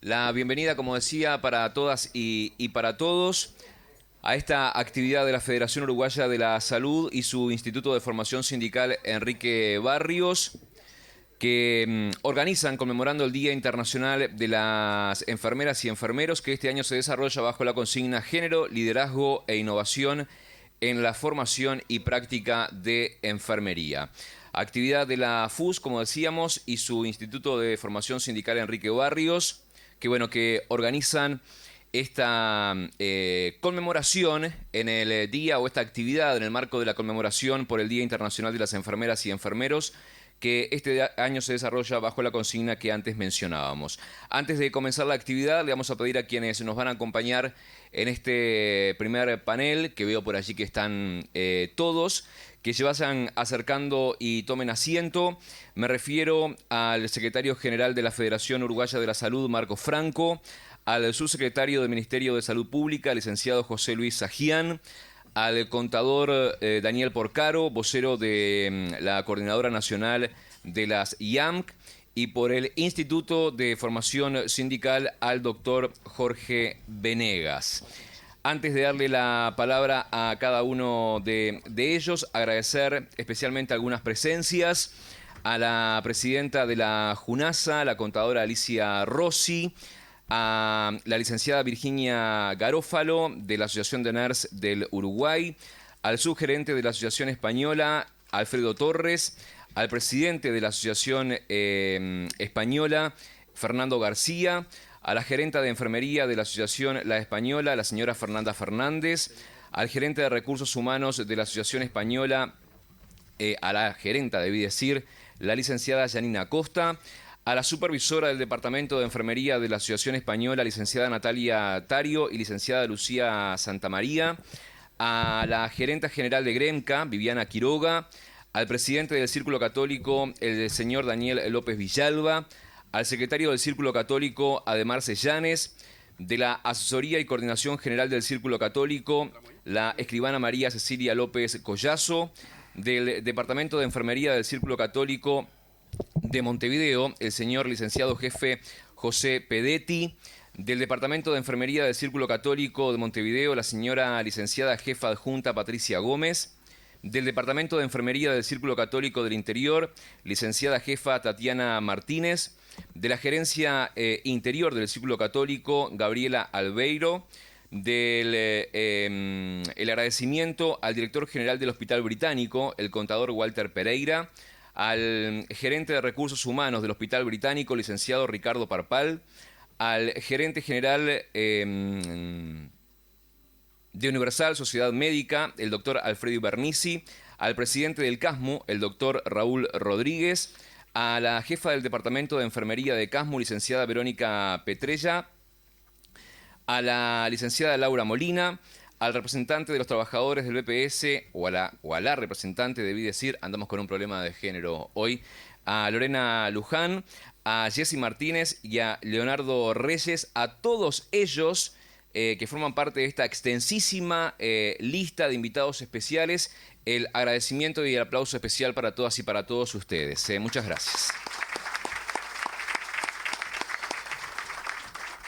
la bienvenida, como decía, para todas y para todos a esta actividad de la Federación Uruguaya de la Salud y su Instituto de Formación Sindical Enrique Barrios, que organizan conmemorando el Día Internacional de las Enfermeras y Enfermeros, que este año se desarrolla bajo la consigna Género, Liderazgo e Innovación en la Formación y Práctica de Enfermería. Actividad de la FUS, como decíamos, y su Instituto de Formación Sindical Enrique Barrios, que organizan esta conmemoración en el día, o esta actividad en el marco de la conmemoración por el Día Internacional de las Enfermeras y Enfermeros, que este año se desarrolla bajo la consigna que antes mencionábamos. Antes de comenzar la actividad, le vamos a pedir a quienes nos van a acompañar en este primer panel, que veo por allí que están todos, que se vayan acercando y tomen asiento. Me refiero al secretario general de la Federación Uruguaya de la Salud, Marco Franco, al subsecretario del Ministerio de Salud Pública, licenciado José Luis Sajian, al contador Daniel Porcaro, vocero de la Coordinadora Nacional de las IAMC, y por el Instituto de Formación Sindical al doctor Jorge Venegas. Antes de darle la palabra a cada uno de ellos, agradecer especialmente algunas presencias: a la presidenta de la JUNASA, la contadora Alicia Rossi, a la licenciada Virginia Garófalo, de la Asociación de NERS del Uruguay, al subgerente de la Asociación Española, Alfredo Torres, al presidente de la Asociación Española, Fernando García, a la gerenta de enfermería de la Asociación La Española, la señora Fernanda Fernández, al gerente de recursos humanos de la Asociación Española, a la gerenta, debí decir, la licenciada Janina Costa, a la supervisora del Departamento de Enfermería de la Asociación Española, licenciada Natalia Tario, y licenciada Lucía Santamaría, a la gerenta general de Gremca, Viviana Quiroga, al presidente del Círculo Católico, el señor Daniel López Villalba, al secretario del Círculo Católico, Ademar Sellanes, de la Asesoría y Coordinación General del Círculo Católico, la escribana María Cecilia López Collazo, del Departamento de Enfermería del Círculo Católico de Montevideo, el señor licenciado jefe José Pedetti, del Departamento de Enfermería del Círculo Católico de Montevideo, la señora licenciada jefa adjunta Patricia Gómez, del Departamento de Enfermería del Círculo Católico del Interior, licenciada jefa Tatiana Martínez, de la Gerencia Interior del Círculo Católico, Gabriela Albeiro, el agradecimiento al director general del Hospital Británico, el contador Walter Pereira, al gerente de recursos humanos del Hospital Británico, licenciado Ricardo Parpal, al gerente general de Universal Sociedad Médica, el doctor Alfredo Bernici, al presidente del CASMU, el doctor Raúl Rodríguez, a la jefa del Departamento de Enfermería de CASMU, licenciada Verónica Petrella, a la licenciada Laura Molina, al representante de los trabajadores del BPS, o a la representante, debí decir, andamos con un problema de género hoy, a Lorena Luján, a Jessy Martínez y a Leonardo Reyes, a todos ellos que forman parte de esta extensísima lista de invitados especiales. El agradecimiento y el aplauso especial para todas y para todos ustedes. Muchas gracias.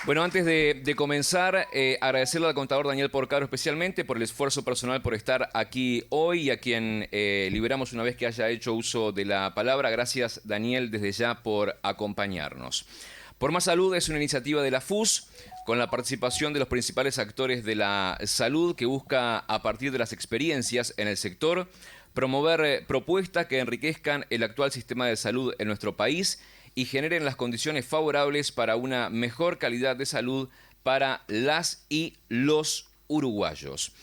Bueno, antes de comenzar, agradecerle al contador Daniel Porcaro especialmente por el esfuerzo personal por estar aquí hoy, y a quien liberamos una vez que haya hecho uso de la palabra. Gracias, Daniel, desde ya por acompañarnos. Por Más Salud es una iniciativa de la FUS con la participación de los principales actores de la salud, que busca, a partir de las experiencias en el sector, promover propuestas que enriquezcan el actual sistema de salud en nuestro país y generen las condiciones favorables para una mejor calidad de salud para las y los uruguayos.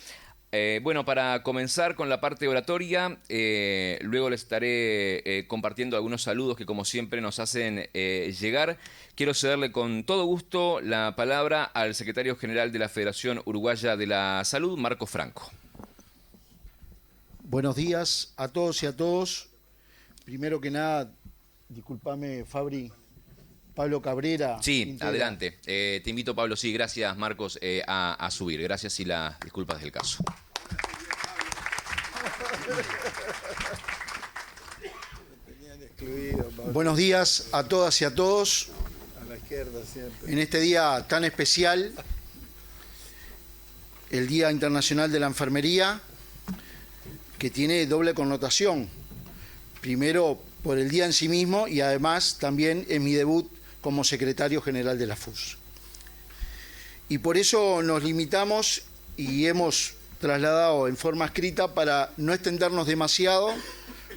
Para comenzar con la parte oratoria, luego les estaré compartiendo algunos saludos que, como siempre, nos hacen llegar. Quiero cederle con todo gusto la palabra al secretario general de la Federación Uruguaya de la Salud, Marco Franco. Buenos días a todos y a todos. Primero que nada, discúlpame, Fabri, Pablo Cabrera. Sí, integra. adelante. Te invito, Pablo. Sí, gracias, Marcos, a subir. Gracias y las disculpas del caso. Buenos días a todas y a todos. La izquierda siempre. En este día tan especial, el Día Internacional de la Enfermería, que tiene doble connotación. Primero, por el día en sí mismo y además también en mi debut como secretario general de la FUS. Y por eso nos limitamos y hemos trasladado en forma escrita para no extendernos demasiado,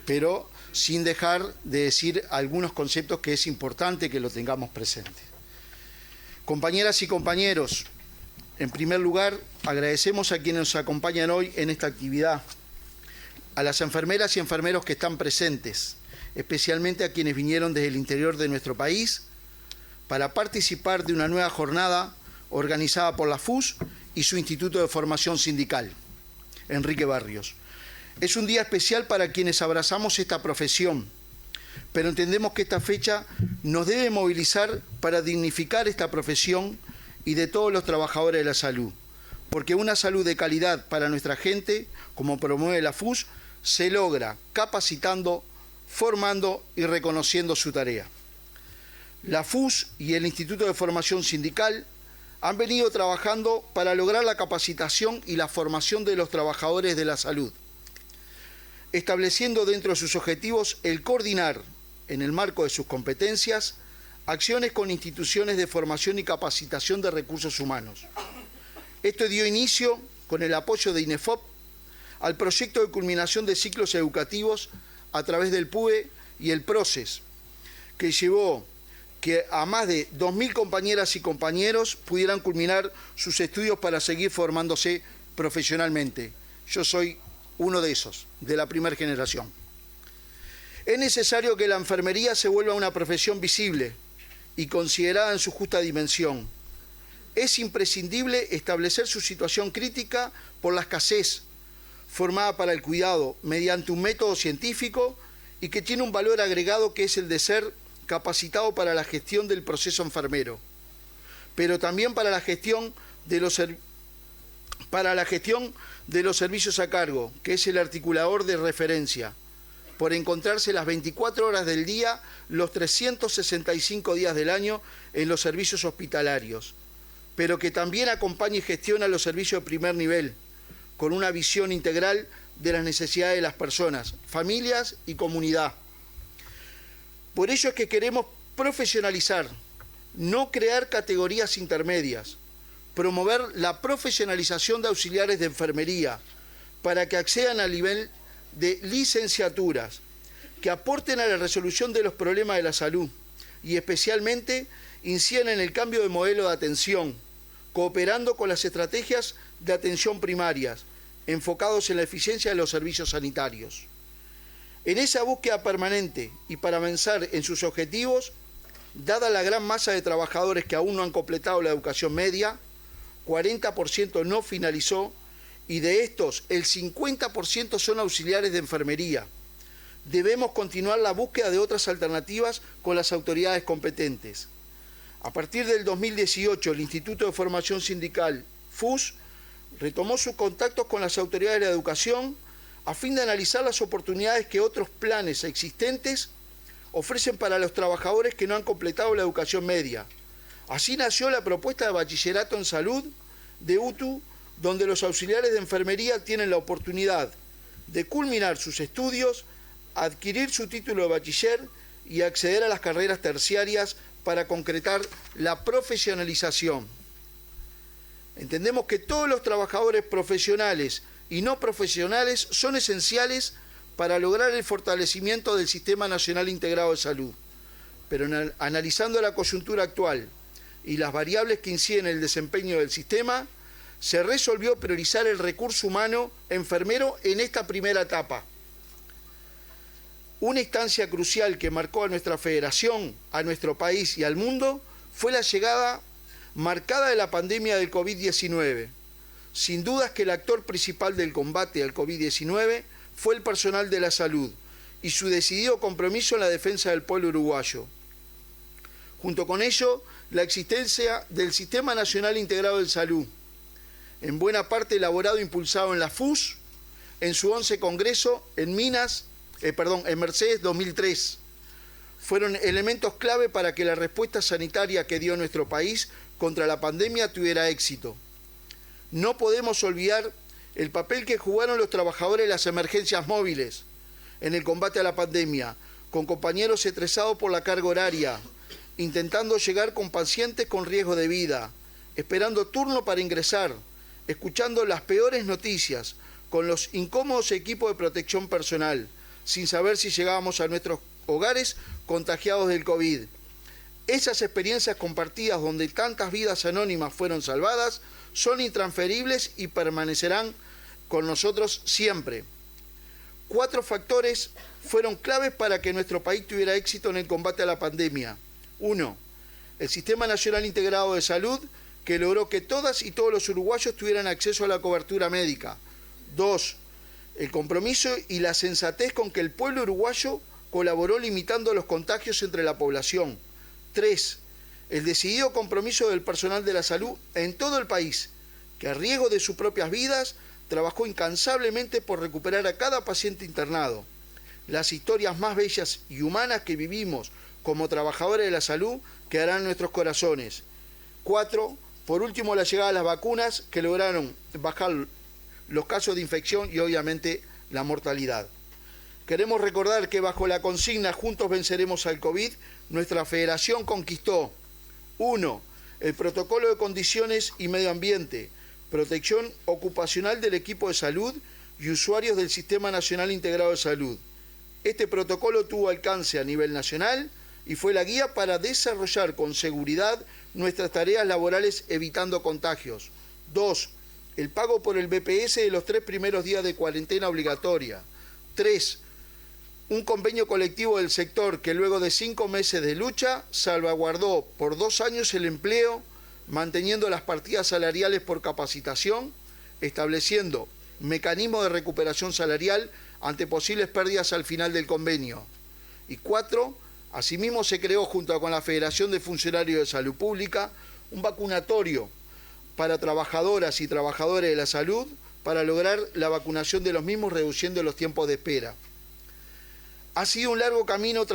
pero sin dejar de decir algunos conceptos que es importante que lo tengamos presente. Compañeras y compañeros, en primer lugar, agradecemos a quienes nos acompañan hoy en esta actividad, a las enfermeras y enfermeros que están presentes, especialmente a quienes vinieron desde el interior de nuestro país para participar de una nueva jornada organizada por la FUS y su Instituto de Formación Sindical, Enrique Barrios. Es un día especial para quienes abrazamos esta profesión, pero entendemos que esta fecha nos debe movilizar para dignificar esta profesión y de todos los trabajadores de la salud, porque una salud de calidad para nuestra gente, como promueve la FUS, se logra capacitando, formando y reconociendo su tarea. La FUS y el Instituto de Formación Sindical han venido trabajando para lograr la capacitación y la formación de los trabajadores de la salud, estableciendo dentro de sus objetivos el coordinar, en el marco de sus competencias, acciones con instituciones de formación y capacitación de recursos humanos. Esto dio inicio, con el apoyo de INEFOP, al proyecto de culminación de ciclos educativos a través del PUE y el PROCES, que llevó que a más de 2.000 compañeras y compañeros pudieran culminar sus estudios para seguir formándose profesionalmente. Yo soy uno de esos, de la primera generación. Es necesario que la enfermería se vuelva una profesión visible y considerada en su justa dimensión. Es imprescindible establecer su situación crítica por la escasez formada para el cuidado mediante un método científico y que tiene un valor agregado que es el de ser capacitado para la gestión del proceso enfermero, pero también para la gestión de los servicios a cargo, que es el articulador de referencia, por encontrarse las 24 horas del día, los 365 días del año en los servicios hospitalarios, pero que también acompaña y gestiona los servicios de primer nivel, con una visión integral de las necesidades de las personas, familias y comunidad. Por ello es que queremos profesionalizar, no crear categorías intermedias, promover la profesionalización de auxiliares de enfermería para que accedan al nivel de licenciaturas, que aporten a la resolución de los problemas de la salud y especialmente incidan en el cambio de modelo de atención, cooperando con las estrategias de atención primarias, enfocados en la eficiencia de los servicios sanitarios. En esa búsqueda permanente y para avanzar en sus objetivos, dada la gran masa de trabajadores que aún no han completado la educación media, 40% no finalizó y de estos el 50% son auxiliares de enfermería. Debemos continuar la búsqueda de otras alternativas con las autoridades competentes. A partir del 2018, el Instituto de Formación Sindical, FUS, retomó sus contactos con las autoridades de la educación a fin de analizar las oportunidades que otros planes existentes ofrecen para los trabajadores que no han completado la educación media. Así nació la propuesta de bachillerato en salud de UTU, donde los auxiliares de enfermería tienen la oportunidad de culminar sus estudios, adquirir su título de bachiller y acceder a las carreras terciarias para concretar la profesionalización. Entendemos que todos los trabajadores profesionales y no profesionales son esenciales para lograr el fortalecimiento del Sistema Nacional Integrado de Salud. Pero analizando la coyuntura actual y las variables que inciden en el desempeño del sistema, se resolvió priorizar el recurso humano enfermero en esta primera etapa. Una instancia crucial que marcó a nuestra federación, a nuestro país y al mundo fue la llegada marcada de la pandemia del COVID-19. Sin dudas que el actor principal del combate al COVID-19 fue el personal de la salud y su decidido compromiso en la defensa del pueblo uruguayo. Junto con ello, la existencia del Sistema Nacional Integrado de Salud, en buena parte elaborado e impulsado en la FUS, en su 11 Congreso en Mercedes 2003, fueron elementos clave para que la respuesta sanitaria que dio nuestro país contra la pandemia tuviera éxito. No podemos olvidar el papel que jugaron los trabajadores de las emergencias móviles en el combate a la pandemia, con compañeros estresados por la carga horaria, intentando llegar con pacientes con riesgo de vida, esperando turno para ingresar, escuchando las peores noticias, con los incómodos equipos de protección personal, sin saber si llegábamos a nuestros hogares contagiados del COVID. Esas experiencias compartidas donde tantas vidas anónimas fueron salvadas son intransferibles y permanecerán con nosotros siempre. 4 factores fueron claves para que nuestro país tuviera éxito en el combate a la pandemia. 1. El Sistema Nacional Integrado de Salud, que logró que todas y todos los uruguayos tuvieran acceso a la cobertura médica. 2. El compromiso y la sensatez con que el pueblo uruguayo colaboró limitando los contagios entre la población. 3. El decidido compromiso del personal de la salud en todo el país, que a riesgo de sus propias vidas trabajó incansablemente por recuperar a cada paciente internado. Las historias más bellas y humanas que vivimos como trabajadores de la salud quedarán en nuestros corazones. 4. Por último, la llegada de las vacunas que lograron bajar los casos de infección y obviamente la mortalidad. Queremos recordar que bajo la consigna Juntos venceremos al COVID, nuestra federación conquistó 1. El protocolo de condiciones y medio ambiente, protección ocupacional del equipo de salud y usuarios del Sistema Nacional Integrado de Salud. Este protocolo tuvo alcance a nivel nacional y fue la guía para desarrollar con seguridad nuestras tareas laborales evitando contagios. 2. El pago por el BPS de los 3 primeros días de cuarentena obligatoria. 3. Un convenio colectivo del sector que luego de 5 meses de lucha salvaguardó por 2 años el empleo, manteniendo las partidas salariales por capacitación, estableciendo mecanismos de recuperación salarial ante posibles pérdidas al final del convenio. Y 4. Asimismo se creó junto con la Federación de Funcionarios de Salud Pública un vacunatorio para trabajadoras y trabajadores de la salud para lograr la vacunación de los mismos reduciendo los tiempos de espera. Ha sido un largo camino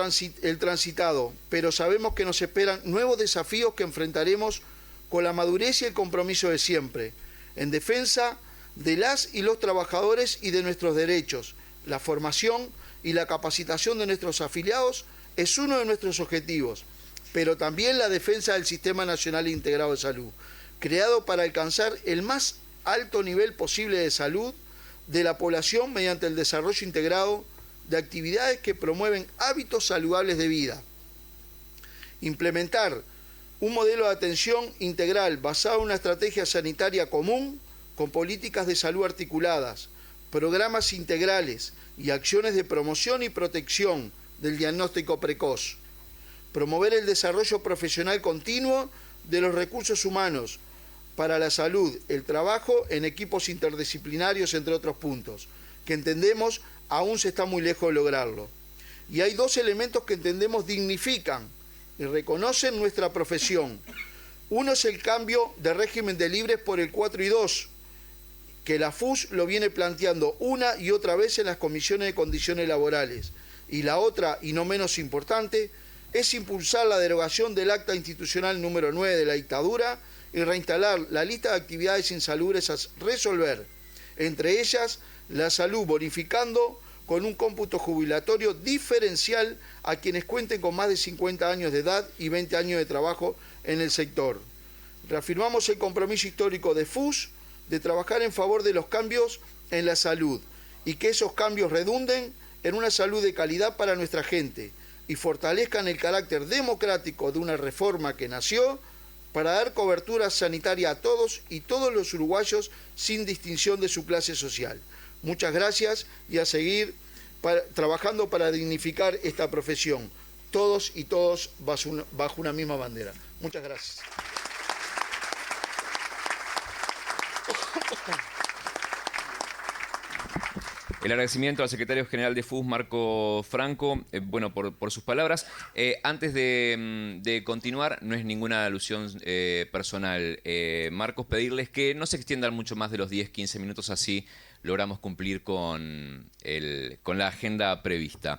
el transitado, pero sabemos que nos esperan nuevos desafíos que enfrentaremos con la madurez y el compromiso de siempre, en defensa de las y los trabajadores y de nuestros derechos. La formación y la capacitación de nuestros afiliados es uno de nuestros objetivos, pero también la defensa del Sistema Nacional Integrado de Salud, creado para alcanzar el más alto nivel posible de salud de la población mediante el desarrollo integrado de actividades que promueven hábitos saludables de vida. Implementar un modelo de atención integral basado en una estrategia sanitaria común con políticas de salud articuladas, programas integrales y acciones de promoción y protección del diagnóstico precoz. Promover el desarrollo profesional continuo de los recursos humanos para la salud, el trabajo en equipos interdisciplinarios, entre otros puntos, que entendemos aún se está muy lejos de lograrlo. Y hay 2 elementos que entendemos dignifican y reconocen nuestra profesión. Uno es el cambio de régimen de libres por el 4 y 2, que la FUS lo viene planteando una y otra vez en las comisiones de condiciones laborales. Y la otra, y no menos importante, es impulsar la derogación del acta institucional número 9 de la dictadura y reinstalar la lista de actividades insalubres a resolver, entre ellas la salud, bonificando con un cómputo jubilatorio diferencial a quienes cuenten con más de 50 años de edad y 20 años de trabajo en el sector. Reafirmamos el compromiso histórico de FUS de trabajar en favor de los cambios en la salud y que esos cambios redunden en una salud de calidad para nuestra gente y fortalezcan el carácter democrático de una reforma que nació para dar cobertura sanitaria a todos y todos los uruguayos sin distinción de su clase social. Muchas gracias y a seguir trabajando para dignificar esta profesión, todos y todos bajo una misma bandera. Muchas gracias. El agradecimiento al secretario general de FUS, Marco Franco, por sus palabras. Antes de continuar, no es ninguna alusión personal, Marcos, pedirles que no se extiendan mucho más de los 10-15 minutos, así logramos cumplir con la agenda prevista.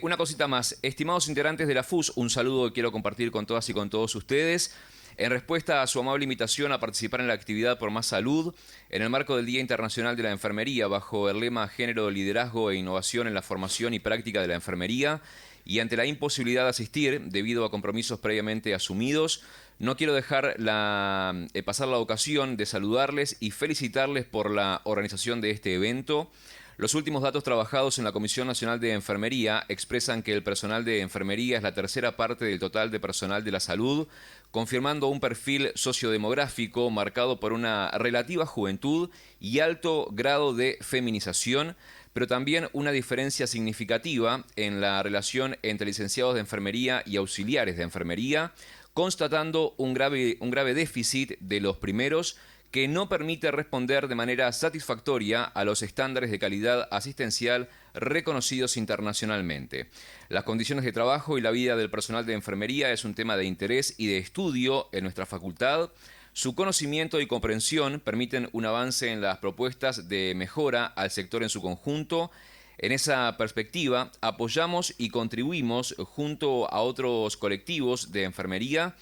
Una cosita más. Estimados integrantes de la FUS, un saludo que quiero compartir con todas y con todos ustedes. En respuesta a su amable invitación a participar en la actividad por más salud, en el marco del Día Internacional de la Enfermería, bajo el lema Género, Liderazgo e Innovación en la Formación y Práctica de la Enfermería, y ante la imposibilidad de asistir debido a compromisos previamente asumidos, no quiero dejar pasar la ocasión de saludarles y felicitarles por la organización de este evento. Los últimos datos trabajados en la Comisión Nacional de Enfermería expresan que el personal de enfermería es la tercera parte del total de personal de la salud, confirmando un perfil sociodemográfico marcado por una relativa juventud y alto grado de feminización, pero también una diferencia significativa en la relación entre licenciados de enfermería y auxiliares de enfermería, constatando un grave déficit de los primeros, que no permite responder de manera satisfactoria a los estándares de calidad asistencial reconocidos internacionalmente. Las condiciones de trabajo y la vida del personal de enfermería es un tema de interés y de estudio en nuestra facultad. Su conocimiento y comprensión permiten un avance en las propuestas de mejora al sector en su conjunto. En esa perspectiva, apoyamos y contribuimos junto a otros colectivos de enfermería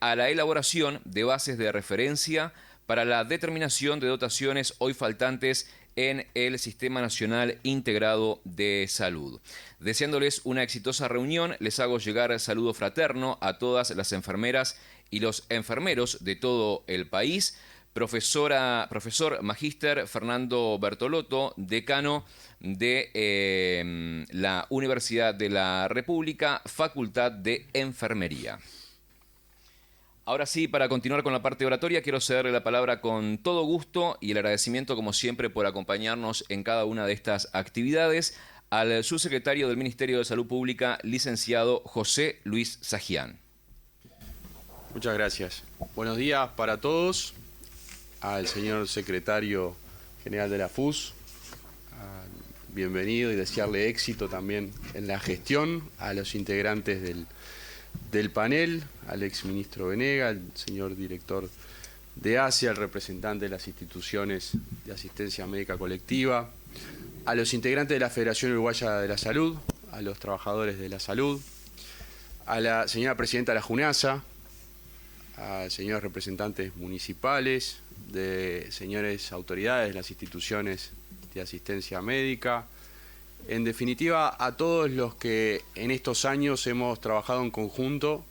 a la elaboración de bases de referencia para la determinación de dotaciones hoy faltantes en el Sistema Nacional Integrado de Salud. Deseándoles una exitosa reunión, les hago llegar saludo fraterno a todas las enfermeras y los enfermeros de todo el país. Profesor Magíster Fernando Bertolotto, decano de la Universidad de la República, Facultad de Enfermería. Ahora sí, para continuar con la parte oratoria, quiero cederle la palabra con todo gusto y el agradecimiento, como siempre, por acompañarnos en cada una de estas actividades al subsecretario del Ministerio de Salud Pública, licenciado José Luis Sagián. Muchas gracias. Buenos días para todos, al señor secretario general de la FUS, bienvenido y desearle éxito también en la gestión, a los integrantes del panel, al exministro Venega, al señor director de ASE, al representante de las instituciones de asistencia médica colectiva, a los integrantes de la Federación Uruguaya de la Salud, a los trabajadores de la salud, a la señora presidenta de la JUNASA, a señores representantes municipales, de señores autoridades de las instituciones de asistencia médica, en definitiva, a todos los que en estos años hemos trabajado en conjunto,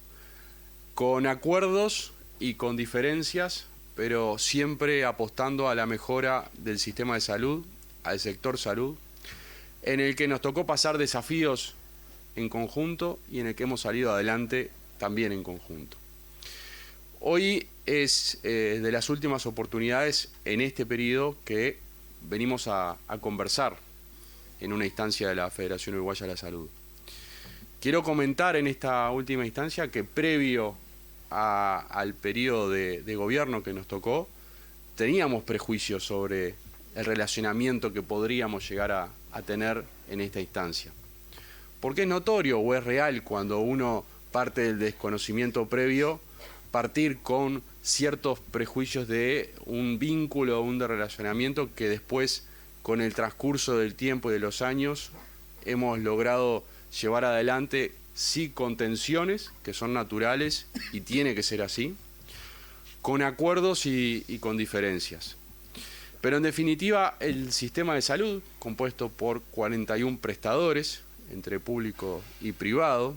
con acuerdos y con diferencias, pero siempre apostando a la mejora del sistema de salud, al sector salud, en el que nos tocó pasar desafíos en conjunto y en el que hemos salido adelante también en conjunto. Hoy es de las últimas oportunidades en este periodo que venimos a conversar en una instancia de la Federación Uruguaya de la Salud. Quiero comentar en esta última instancia que previo al periodo de gobierno que nos tocó, teníamos prejuicios sobre el relacionamiento que podríamos llegar a tener en esta instancia. Porque es notorio o es real cuando uno parte del desconocimiento previo, partir con ciertos prejuicios de un vínculo o un relacionamiento que después, con el transcurso del tiempo y de los años, hemos logrado llevar adelante, sí, con tensiones que son naturales y tiene que ser así, con acuerdos y con diferencias. Pero en definitiva, el sistema de salud, compuesto por 41 prestadores, entre público y privado,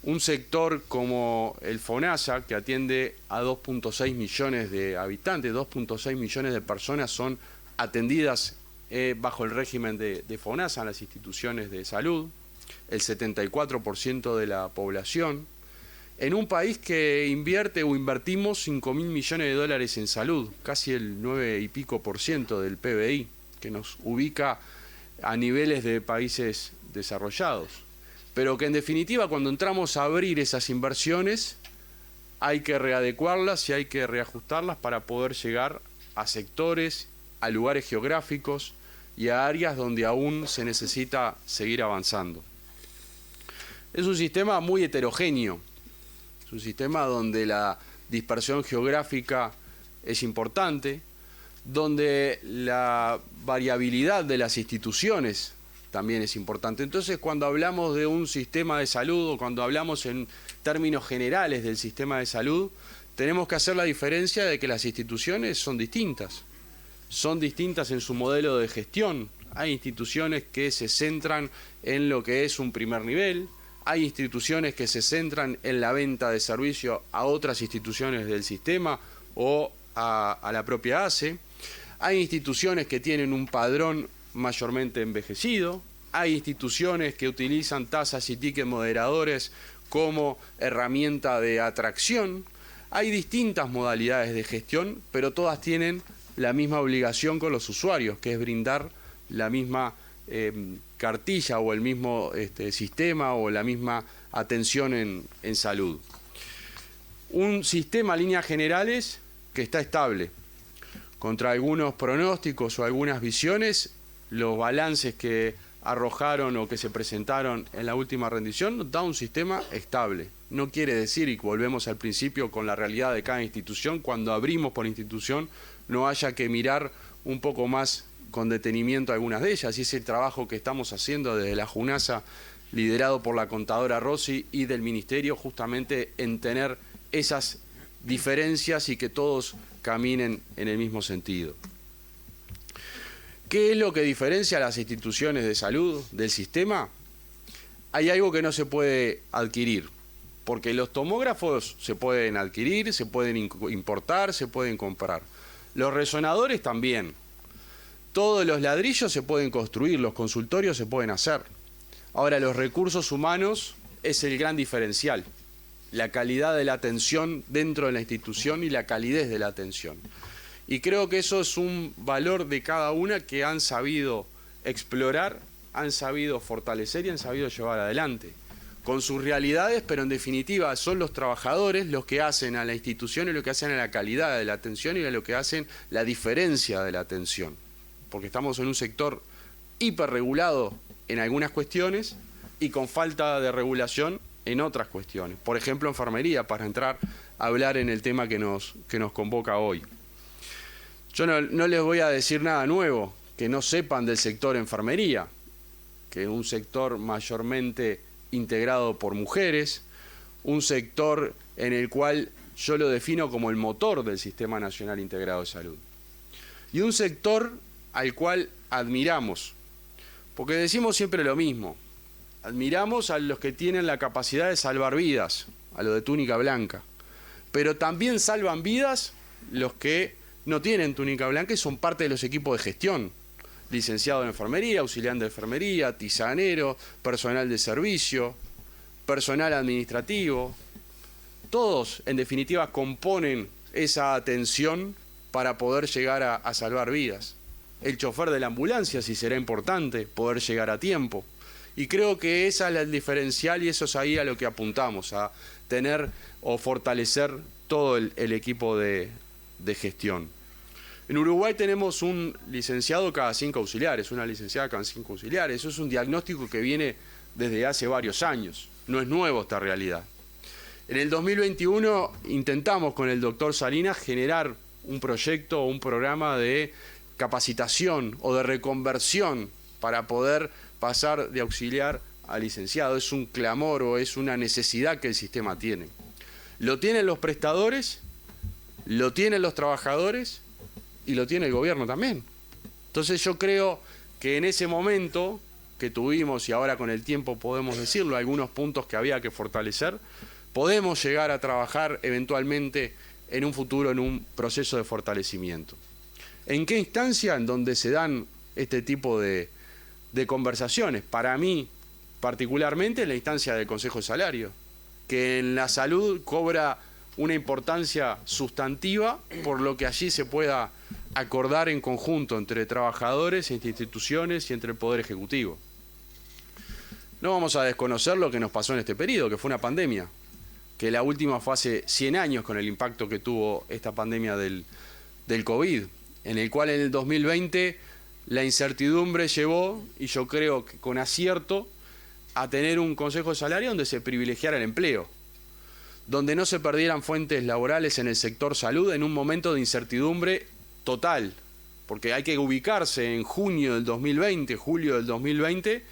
un sector como el FONASA, que atiende a 2.6 millones de habitantes, 2.6 millones de personas son atendidas bajo el régimen de FONASA en las instituciones de salud, el 74% de la población, en un país que invierte o invertimos 5.000 millones de dólares en salud, casi el 9 y pico % del PBI, que nos ubica a niveles de países desarrollados. Pero que en definitiva, cuando entramos a abrir esas inversiones, hay que readecuarlas y hay que reajustarlas para poder llegar a sectores, a lugares geográficos y a áreas donde aún se necesita seguir avanzando. Es un sistema muy heterogéneo, es un sistema donde la dispersión geográfica es importante, donde la variabilidad de las instituciones también es importante. Entonces, cuando hablamos de un sistema de salud o cuando hablamos en términos generales del sistema de salud, tenemos que hacer la diferencia de que las instituciones son distintas. Son distintas en su modelo de gestión. Hay instituciones que se centran en lo que es un primer nivel, hay instituciones que se centran en la venta de servicio a otras instituciones del sistema o a la propia ACE, hay instituciones que tienen un padrón mayormente envejecido, hay instituciones que utilizan tasas y tickets moderadores como herramienta de atracción, hay distintas modalidades de gestión, pero todas tienen la misma obligación con los usuarios, que es brindar la misma cartilla o el mismo sistema o la misma atención en salud. Un sistema a líneas generales que está estable. Contra algunos pronósticos o algunas visiones, los balances que arrojaron o que se presentaron en la última rendición nos da un sistema estable. No quiere decir, y volvemos al principio con la realidad de cada institución, cuando abrimos por institución no haya que mirar un poco más con detenimiento algunas de ellas, y es el trabajo que estamos haciendo desde la JUNASA, liderado por la contadora Rossi y del Ministerio, justamente en tener esas diferencias y que todos caminen en el mismo sentido. ¿Qué es lo que diferencia a las instituciones de salud del sistema? Hay algo que no se puede adquirir, porque los tomógrafos se pueden adquirir, se pueden importar, se pueden comprar. Los resonadores también. Todos los ladrillos se pueden construir, los consultorios se pueden hacer. Ahora, los recursos humanos es el gran diferencial. La calidad de la atención dentro de la institución y la calidez de la atención. Y creo que eso es un valor de cada una que han sabido explorar, han sabido fortalecer y han sabido llevar adelante. Con sus realidades, pero en definitiva son los trabajadores los que hacen a la institución y lo que hacen a la calidad de la atención y lo que hacen la diferencia de la atención. Porque estamos en un sector hiperregulado en algunas cuestiones y con falta de regulación en otras cuestiones. Por ejemplo, enfermería, para entrar a hablar en el tema que nos convoca hoy. Yo no les voy a decir nada nuevo que no sepan del sector enfermería, que es un sector mayormente integrado por mujeres, un sector en el cual yo lo defino como el motor del Sistema Nacional Integrado de Salud. Y un sector al cual admiramos, porque decimos siempre lo mismo, admiramos a los que tienen la capacidad de salvar vidas, a los de túnica blanca, pero también salvan vidas los que no tienen túnica blanca y son parte de los equipos de gestión, licenciado en enfermería, auxiliar de enfermería, tisanero, personal de servicio, personal administrativo, todos en definitiva componen esa atención para poder llegar a salvar vidas. El chofer de la ambulancia, si será importante, poder llegar a tiempo. Y creo que esa es el diferencial y eso es ahí a lo que apuntamos, a tener o fortalecer todo el equipo de gestión. En Uruguay tenemos un licenciado cada 5 auxiliares, una licenciada cada 5 auxiliares. Eso es un diagnóstico que viene desde hace varios años. No es nuevo esta realidad. En el 2021 intentamos con el doctor Salinas generar un proyecto o un programa de capacitación o de reconversión para poder pasar de auxiliar a licenciado. Es un clamor o es una necesidad que el sistema tiene. Lo tienen los prestadores, lo tienen los trabajadores y lo tiene el gobierno también. Entonces yo creo que en ese momento que tuvimos, y ahora con el tiempo podemos decirlo, algunos puntos que había que fortalecer, podemos llegar a trabajar eventualmente en un futuro en un proceso de fortalecimiento. ¿En qué instancia? En donde se dan este tipo de conversaciones. Para mí, particularmente en la instancia del Consejo de Salario, que en la salud cobra una importancia sustantiva por lo que allí se pueda acordar en conjunto entre trabajadores, entre instituciones y entre el Poder Ejecutivo. No vamos a desconocer lo que nos pasó en este periodo, que fue una pandemia, que la última fue hace 100 años con el impacto que tuvo esta pandemia del COVID, en el cual en el 2020 la incertidumbre llevó, y yo creo que con acierto, a tener un Consejo de Salario donde se privilegiara el empleo, donde no se perdieran fuentes laborales en el sector salud en un momento de incertidumbre total, porque hay que ubicarse en junio del 2020, julio del 2020,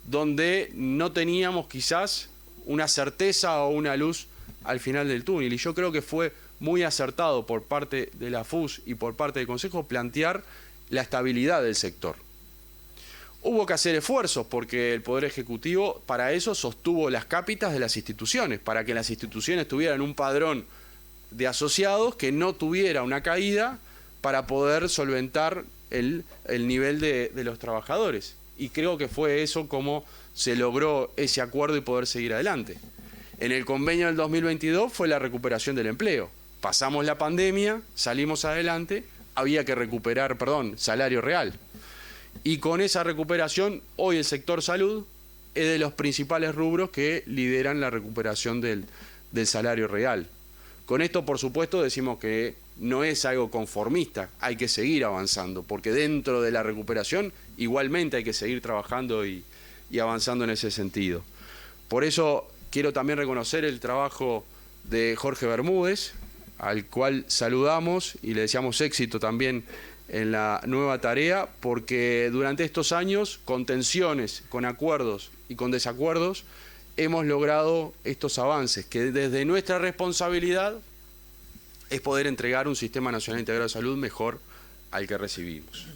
donde no teníamos quizás una certeza o una luz al final del túnel. Y yo creo que fue muy acertado por parte de la FUS y por parte del Consejo plantear la estabilidad del sector. Hubo que hacer esfuerzos porque el Poder Ejecutivo para eso sostuvo las cápitas de las instituciones, para que las instituciones tuvieran un padrón de asociados que no tuviera una caída para poder solventar el nivel de los trabajadores. Y creo que fue eso como se logró ese acuerdo y poder seguir adelante. En el convenio del 2022 fue la recuperación del empleo. Pasamos la pandemia, salimos adelante, había que recuperar, salario real. Y con esa recuperación, hoy el sector salud es de los principales rubros que lideran la recuperación del salario real. Con esto, por supuesto, decimos que no es algo conformista, hay que seguir avanzando, porque dentro de la recuperación igualmente hay que seguir trabajando y avanzando en ese sentido. Por eso quiero también reconocer el trabajo de Jorge Bermúdez, al cual saludamos y le deseamos éxito también en la nueva tarea, porque durante estos años, con tensiones, con acuerdos y con desacuerdos, hemos logrado estos avances, que desde nuestra responsabilidad es poder entregar un Sistema Nacional Integrado de Salud mejor al que recibimos.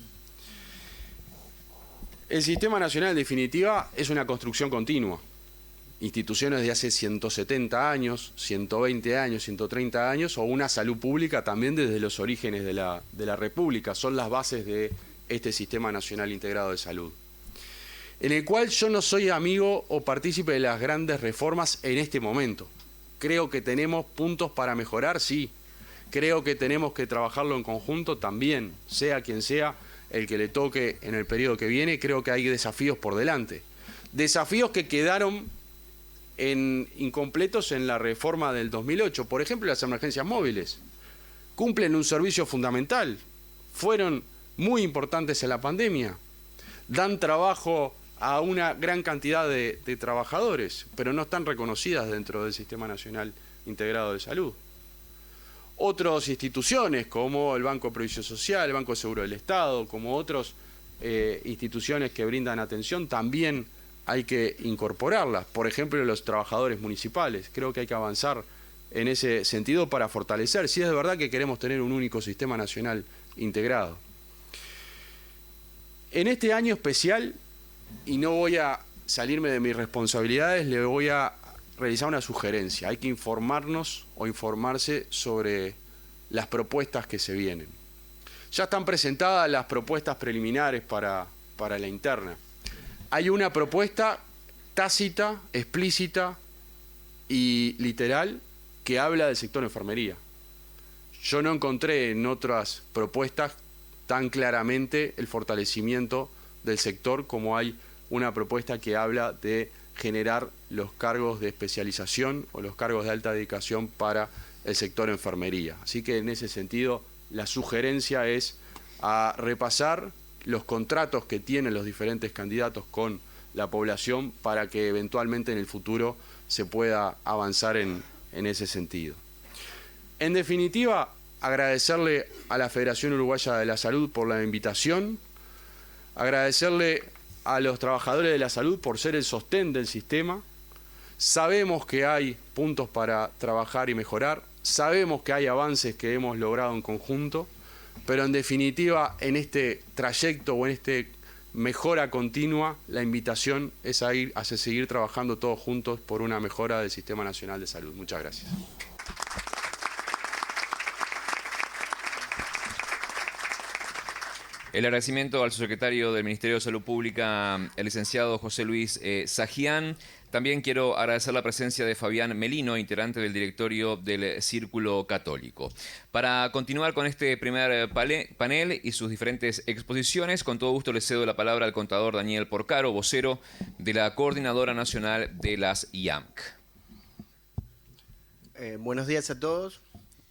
El Sistema Nacional, en definitiva, es una construcción continua. Instituciones de hace 170 años, 120 años, 130 años, o una salud pública también desde los orígenes de la República, son las bases de este Sistema Nacional Integrado de Salud, en el cual yo no soy amigo o partícipe de las grandes reformas en este momento. Creo que tenemos puntos para mejorar, sí. Creo que tenemos que trabajarlo en conjunto también, sea quien sea el que le toque en el periodo que viene. Creo que hay desafíos por delante. Desafíos que quedaron incompletos en la reforma del 2008. Por ejemplo, las emergencias móviles. Cumplen un servicio fundamental. Fueron muy importantes en la pandemia. Dan trabajo a una gran cantidad de trabajadores, pero no están reconocidas dentro del Sistema Nacional Integrado de Salud. Otras instituciones, como el Banco de Previsión Social, el Banco de Seguro del Estado, como otras instituciones que brindan atención, también hay que incorporarlas. Por ejemplo, los trabajadores municipales. Creo que hay que avanzar en ese sentido para fortalecer, si es de verdad que queremos tener un único sistema nacional integrado. En este año especial, y no voy a salirme de mis responsabilidades, le voy a realizar una sugerencia. Hay que informarnos o informarse sobre las propuestas que se vienen. Ya están presentadas las propuestas preliminares para la interna. Hay una propuesta tácita, explícita y literal que habla del sector enfermería. Yo no encontré en otras propuestas tan claramente el fortalecimiento del sector como hay una propuesta que habla de generar los cargos de especialización o los cargos de alta dedicación para el sector enfermería. Así que en ese sentido la sugerencia es a repasar los contratos que tienen los diferentes candidatos con la población para que eventualmente en el futuro se pueda avanzar en ese sentido. En definitiva, agradecerle a la Federación Uruguaya de la Salud por la invitación, agradecerle a los trabajadores de la salud por ser el sostén del sistema. Sabemos que hay puntos para trabajar y mejorar, sabemos que hay avances que hemos logrado en conjunto, pero en definitiva en este trayecto o en este mejora continua, la invitación es a seguir trabajando todos juntos por una mejora del Sistema Nacional de Salud. Muchas gracias. El agradecimiento al subsecretario del Ministerio de Salud Pública, el licenciado José Luis Sajian. También quiero agradecer la presencia de Fabián Melino, integrante del directorio del Círculo Católico. Para continuar con este primer panel y sus diferentes exposiciones, con todo gusto le cedo la palabra al contador Daniel Porcaro, vocero de la Coordinadora Nacional de las IAMC. Buenos días a todos.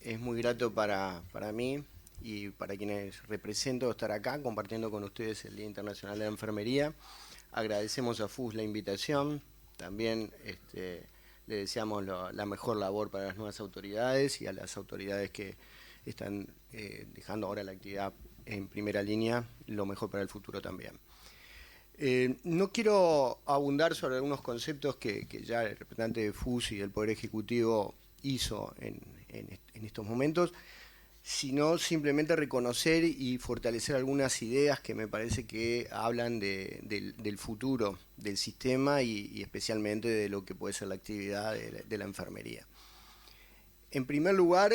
Es muy grato para mí y para quienes represento estar acá compartiendo con ustedes el Día Internacional de la Enfermería. Agradecemos a FUS la invitación. También le deseamos la mejor labor para las nuevas autoridades y a las autoridades que están dejando ahora la actividad en primera línea lo mejor para el futuro también. No quiero abundar sobre algunos conceptos que ya el representante de FUS y del Poder Ejecutivo hizo en estos momentos, sino simplemente reconocer y fortalecer algunas ideas que me parece que hablan del futuro del sistema y especialmente de lo que puede ser la actividad de la enfermería. En primer lugar,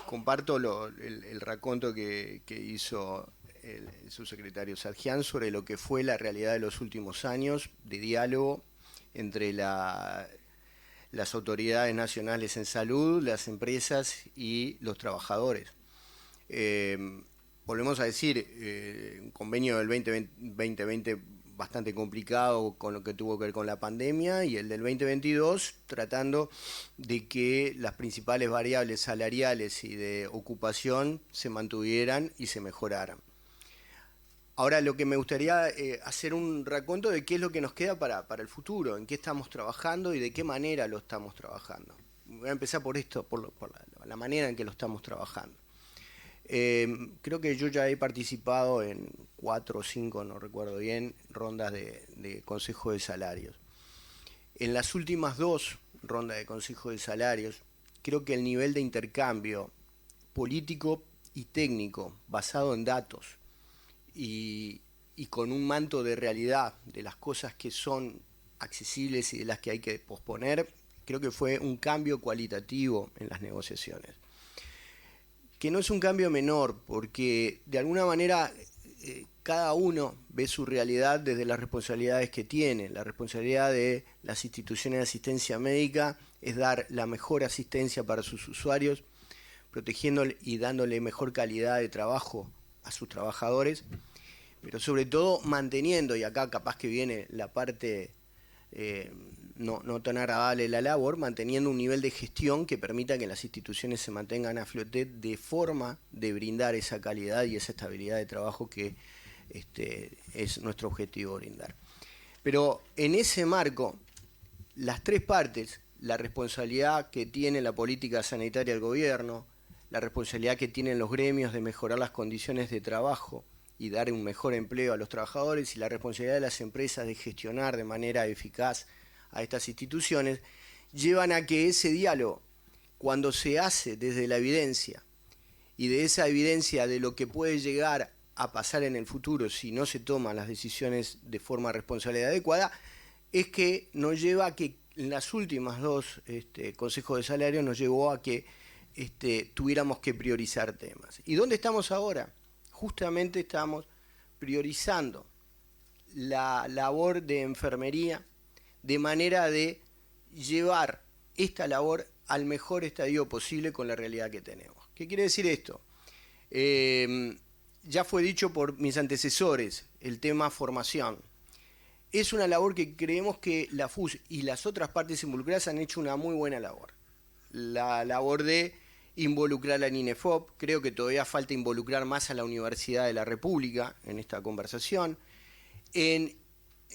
comparto el raconto que hizo el subsecretario Sarjián sobre lo que fue la realidad de los últimos años de diálogo entre las autoridades nacionales en salud, las empresas y los trabajadores. Volvemos a decir, un convenio del 2020 bastante complicado con lo que tuvo que ver con la pandemia, y el del 2022 tratando de que las principales variables salariales y de ocupación se mantuvieran y se mejoraran. Ahora, lo que me gustaría hacer un raconto de qué es lo que nos queda para el futuro, en qué estamos trabajando y de qué manera lo estamos trabajando. Voy a empezar por esto, por la manera en que lo estamos trabajando. Creo que yo ya he participado en 4 o 5, no recuerdo bien, rondas de consejo de salarios. En las últimas 2 rondas de consejo de salarios, creo que el nivel de intercambio político y técnico basado en datos y con un manto de realidad de las cosas que son accesibles y de las que hay que posponer, creo que fue un cambio cualitativo en las negociaciones. Que no es un cambio menor, porque de alguna manera cada uno ve su realidad desde las responsabilidades que tiene. La responsabilidad de las instituciones de asistencia médica es dar la mejor asistencia para sus usuarios, protegiéndole y dándole mejor calidad de trabajo a sus trabajadores, pero sobre todo manteniendo, y acá capaz que viene la parte no tan agradable de la labor, manteniendo un nivel de gestión que permita que las instituciones se mantengan a flote de forma de brindar esa calidad y esa estabilidad de trabajo que es nuestro objetivo brindar. Pero en ese marco, las 3 partes, la responsabilidad que tiene la política sanitaria del gobierno, la responsabilidad que tienen los gremios de mejorar las condiciones de trabajo y dar un mejor empleo a los trabajadores, y la responsabilidad de las empresas de gestionar de manera eficaz a estas instituciones, llevan a que ese diálogo, cuando se hace desde la evidencia, y de esa evidencia de lo que puede llegar a pasar en el futuro si no se toman las decisiones de forma responsable y adecuada, es que nos lleva a que en las últimas 2 consejos de salario nos llevó a que tuviéramos que priorizar temas. ¿Y dónde estamos ahora? Justamente estamos priorizando la labor de enfermería de manera de llevar esta labor al mejor estadio posible con la realidad que tenemos. ¿Qué quiere decir esto? Ya fue dicho por mis antecesores, el tema formación. Es una labor que creemos que la FUS y las otras partes involucradas han hecho una muy buena labor. La labor de involucrar al INEFOP, creo que todavía falta involucrar más a la Universidad de la República en esta conversación, en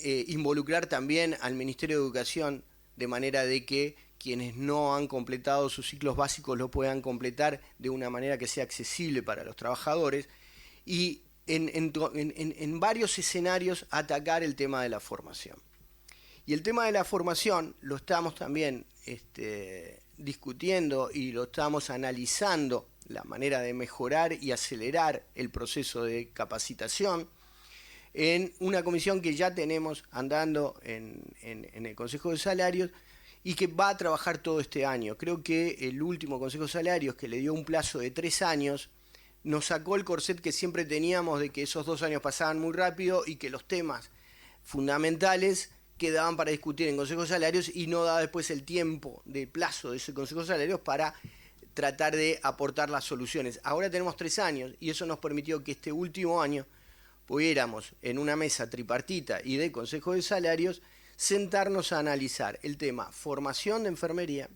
involucrar también al Ministerio de Educación de manera de que quienes no han completado sus ciclos básicos lo puedan completar de una manera que sea accesible para los trabajadores, y en varios escenarios atacar el tema de la formación. Y el tema de la formación lo estamos también discutiendo y lo estamos analizando, la manera de mejorar y acelerar el proceso de capacitación, en una comisión que ya tenemos andando en el Consejo de Salarios y que va a trabajar todo este año. Creo que el último Consejo de Salarios, que le dio un plazo de 3 años, nos sacó el corset que siempre teníamos de que esos 2 años pasaban muy rápido y que los temas fundamentales quedaban para discutir en Consejo de Salarios y no daba después el tiempo de plazo de ese Consejo de Salarios para tratar de aportar las soluciones. Ahora tenemos 3 años y eso nos permitió que este último año pudiéramos en una mesa tripartita y de Consejo de Salarios sentarnos a analizar el tema formación de enfermería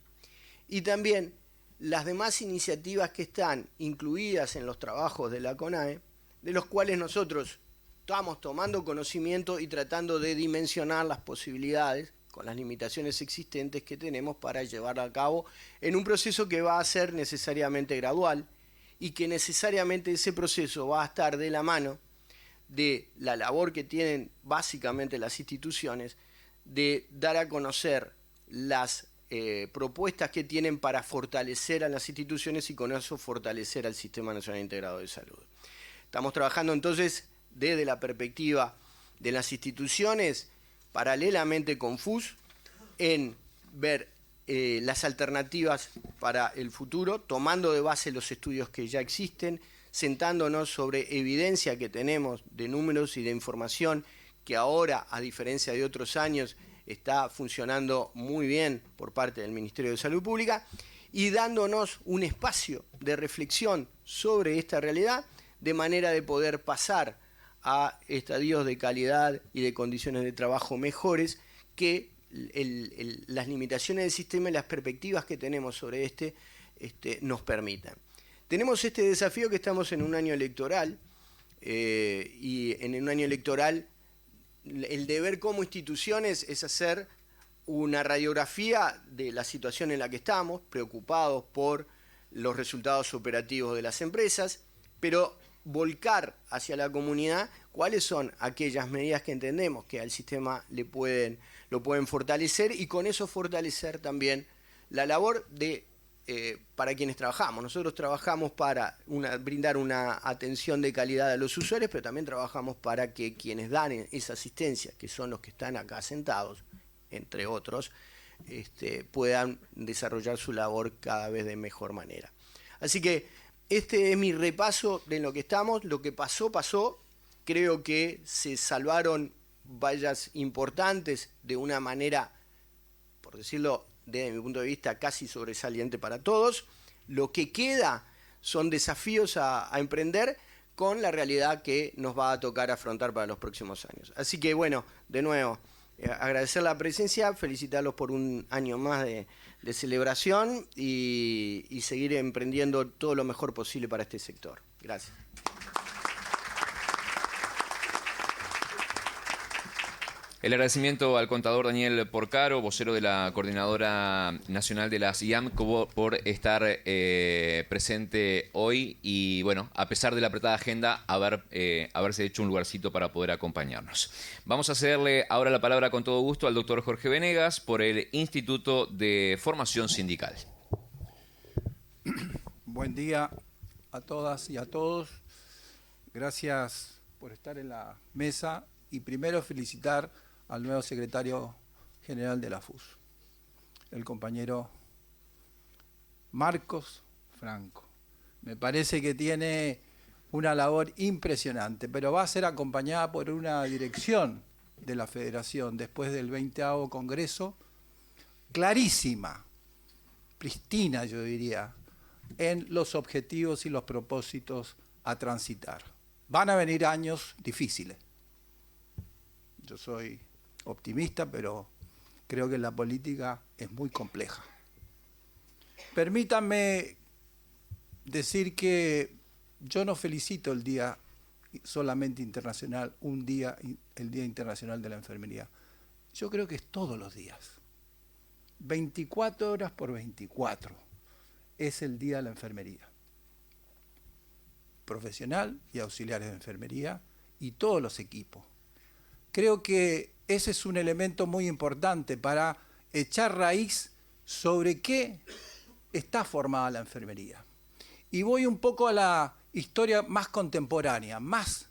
y también las demás iniciativas que están incluidas en los trabajos de la CONAE, de los cuales nosotros estamos tomando conocimiento y tratando de dimensionar las posibilidades con las limitaciones existentes que tenemos para llevar a cabo en un proceso que va a ser necesariamente gradual y que necesariamente ese proceso va a estar de la mano de la labor que tienen básicamente las instituciones de dar a conocer las propuestas que tienen para fortalecer a las instituciones y con eso fortalecer al Sistema Nacional Integrado de Salud. Estamos trabajando entonces desde la perspectiva de las instituciones, paralelamente con FUS, en ver las alternativas para el futuro, tomando de base los estudios que ya existen, sentándonos sobre evidencia que tenemos de números y de información que ahora, a diferencia de otros años, está funcionando muy bien por parte del Ministerio de Salud Pública y dándonos un espacio de reflexión sobre esta realidad de manera de poder pasar a estadios de calidad y de condiciones de trabajo mejores que las limitaciones del sistema y las perspectivas que tenemos sobre este nos permitan. Tenemos este desafío que estamos en un año electoral y en un año electoral el deber como instituciones es hacer una radiografía de la situación en la que estamos, preocupados por los resultados operativos de las empresas, pero volcar hacia la comunidad cuáles son aquellas medidas que entendemos que al sistema lo pueden fortalecer y con eso fortalecer también la labor para quienes trabajamos. Nosotros trabajamos para brindar una atención de calidad a los usuarios, pero también trabajamos para que quienes dan esa asistencia, que son los que están acá sentados, entre otros, puedan desarrollar su labor cada vez de mejor manera. Así que este es mi repaso de lo que estamos. Lo que pasó, pasó. Creo que se salvaron vallas importantes de una manera, por decirlo desde mi punto de vista, casi sobresaliente para todos. Lo que queda son desafíos a emprender con la realidad que nos va a tocar afrontar para los próximos años. Así que bueno, de nuevo, agradecer la presencia, felicitarlos por un año más de celebración y seguir emprendiendo todo lo mejor posible para este sector. Gracias. El agradecimiento al contador Daniel Porcaro, vocero de la Coordinadora Nacional de las IAM, por estar presente hoy y, bueno, a pesar de la apretada agenda, haberse hecho un lugarcito para poder acompañarnos. Vamos a cederle ahora la palabra con todo gusto al doctor Jorge Venegas por el Instituto de Formación Sindical. Buen día a todas y a todos. Gracias por estar en la mesa y primero felicitar al nuevo secretario general de la FUS, el compañero Marcos Franco. Me parece que tiene una labor impresionante, pero va a ser acompañada por una dirección de la Federación después del 20º Congreso, clarísima, pristina yo diría, en los objetivos y los propósitos a transitar. Van a venir años difíciles. Yo soy optimista, pero creo que la política es muy compleja. Permítanme decir que yo no felicito el día solamente internacional, el Día Internacional de la Enfermería. Yo creo que es todos los días. 24 horas por 24 es el Día de la Enfermería. Profesional y auxiliares de enfermería y todos los equipos. Creo que ese es un elemento muy importante para echar raíz sobre qué está formada la enfermería. Y voy un poco a la historia más contemporánea, más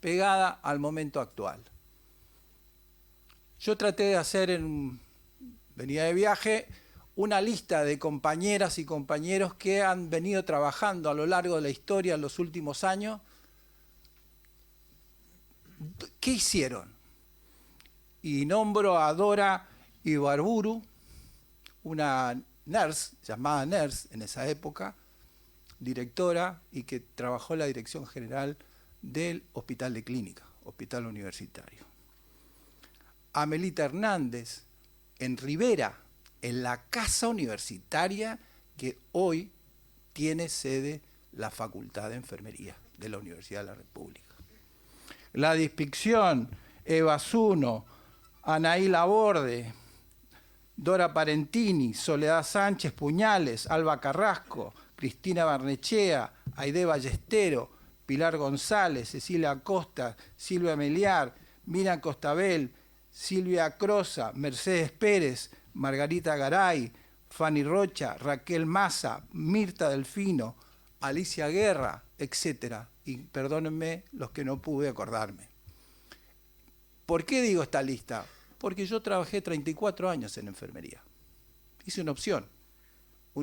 pegada al momento actual. Yo traté de hacer, venía de viaje, una lista de compañeras y compañeros que han venido trabajando a lo largo de la historia en los últimos años. ¿Qué hicieron? Y nombro a Dora Ibarburu, una nurse, llamada nurse en esa época, directora y que trabajó en la dirección general del Hospital de Clínica, Hospital Universitario. Amelita Hernández, en Rivera, en la casa universitaria que hoy tiene sede la Facultad de Enfermería de la Universidad de la República. Gladys Picción, Eva Zuno, Anaí Laborde, Dora Parentini, Soledad Sánchez Puñales, Alba Carrasco, Cristina Barnechea, Aide Ballestero, Pilar González, Cecilia Acosta, Silvia Meliar, Miriam Costabel, Silvia Crosa, Mercedes Pérez, Margarita Garay, Fanny Rocha, Raquel Massa, Mirta Delfino, Alicia Guerra, etc. Y perdónenme los que no pude acordarme. ¿Por qué digo esta lista? Porque yo trabajé 34 años en enfermería. Hice una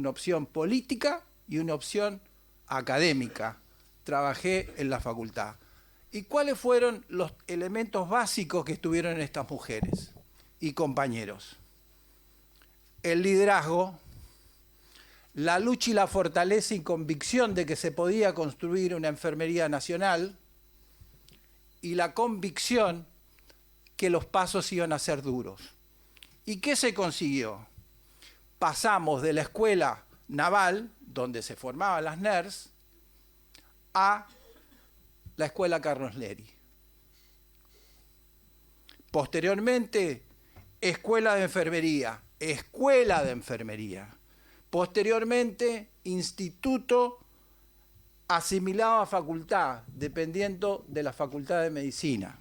opción política y una opción académica. Trabajé en la facultad. ¿Y cuáles fueron los elementos básicos que estuvieron en estas mujeres y compañeros? El liderazgo, la lucha y la fortaleza y convicción de que se podía construir una enfermería nacional y la convicción que los pasos iban a ser duros. ¿Y qué se consiguió? Pasamos de la escuela naval, donde se formaban las NERS, a la escuela Carlos Neri. Posteriormente, escuela de enfermería. Posteriormente, instituto asimilado a facultad, dependiendo de la Facultad de Medicina.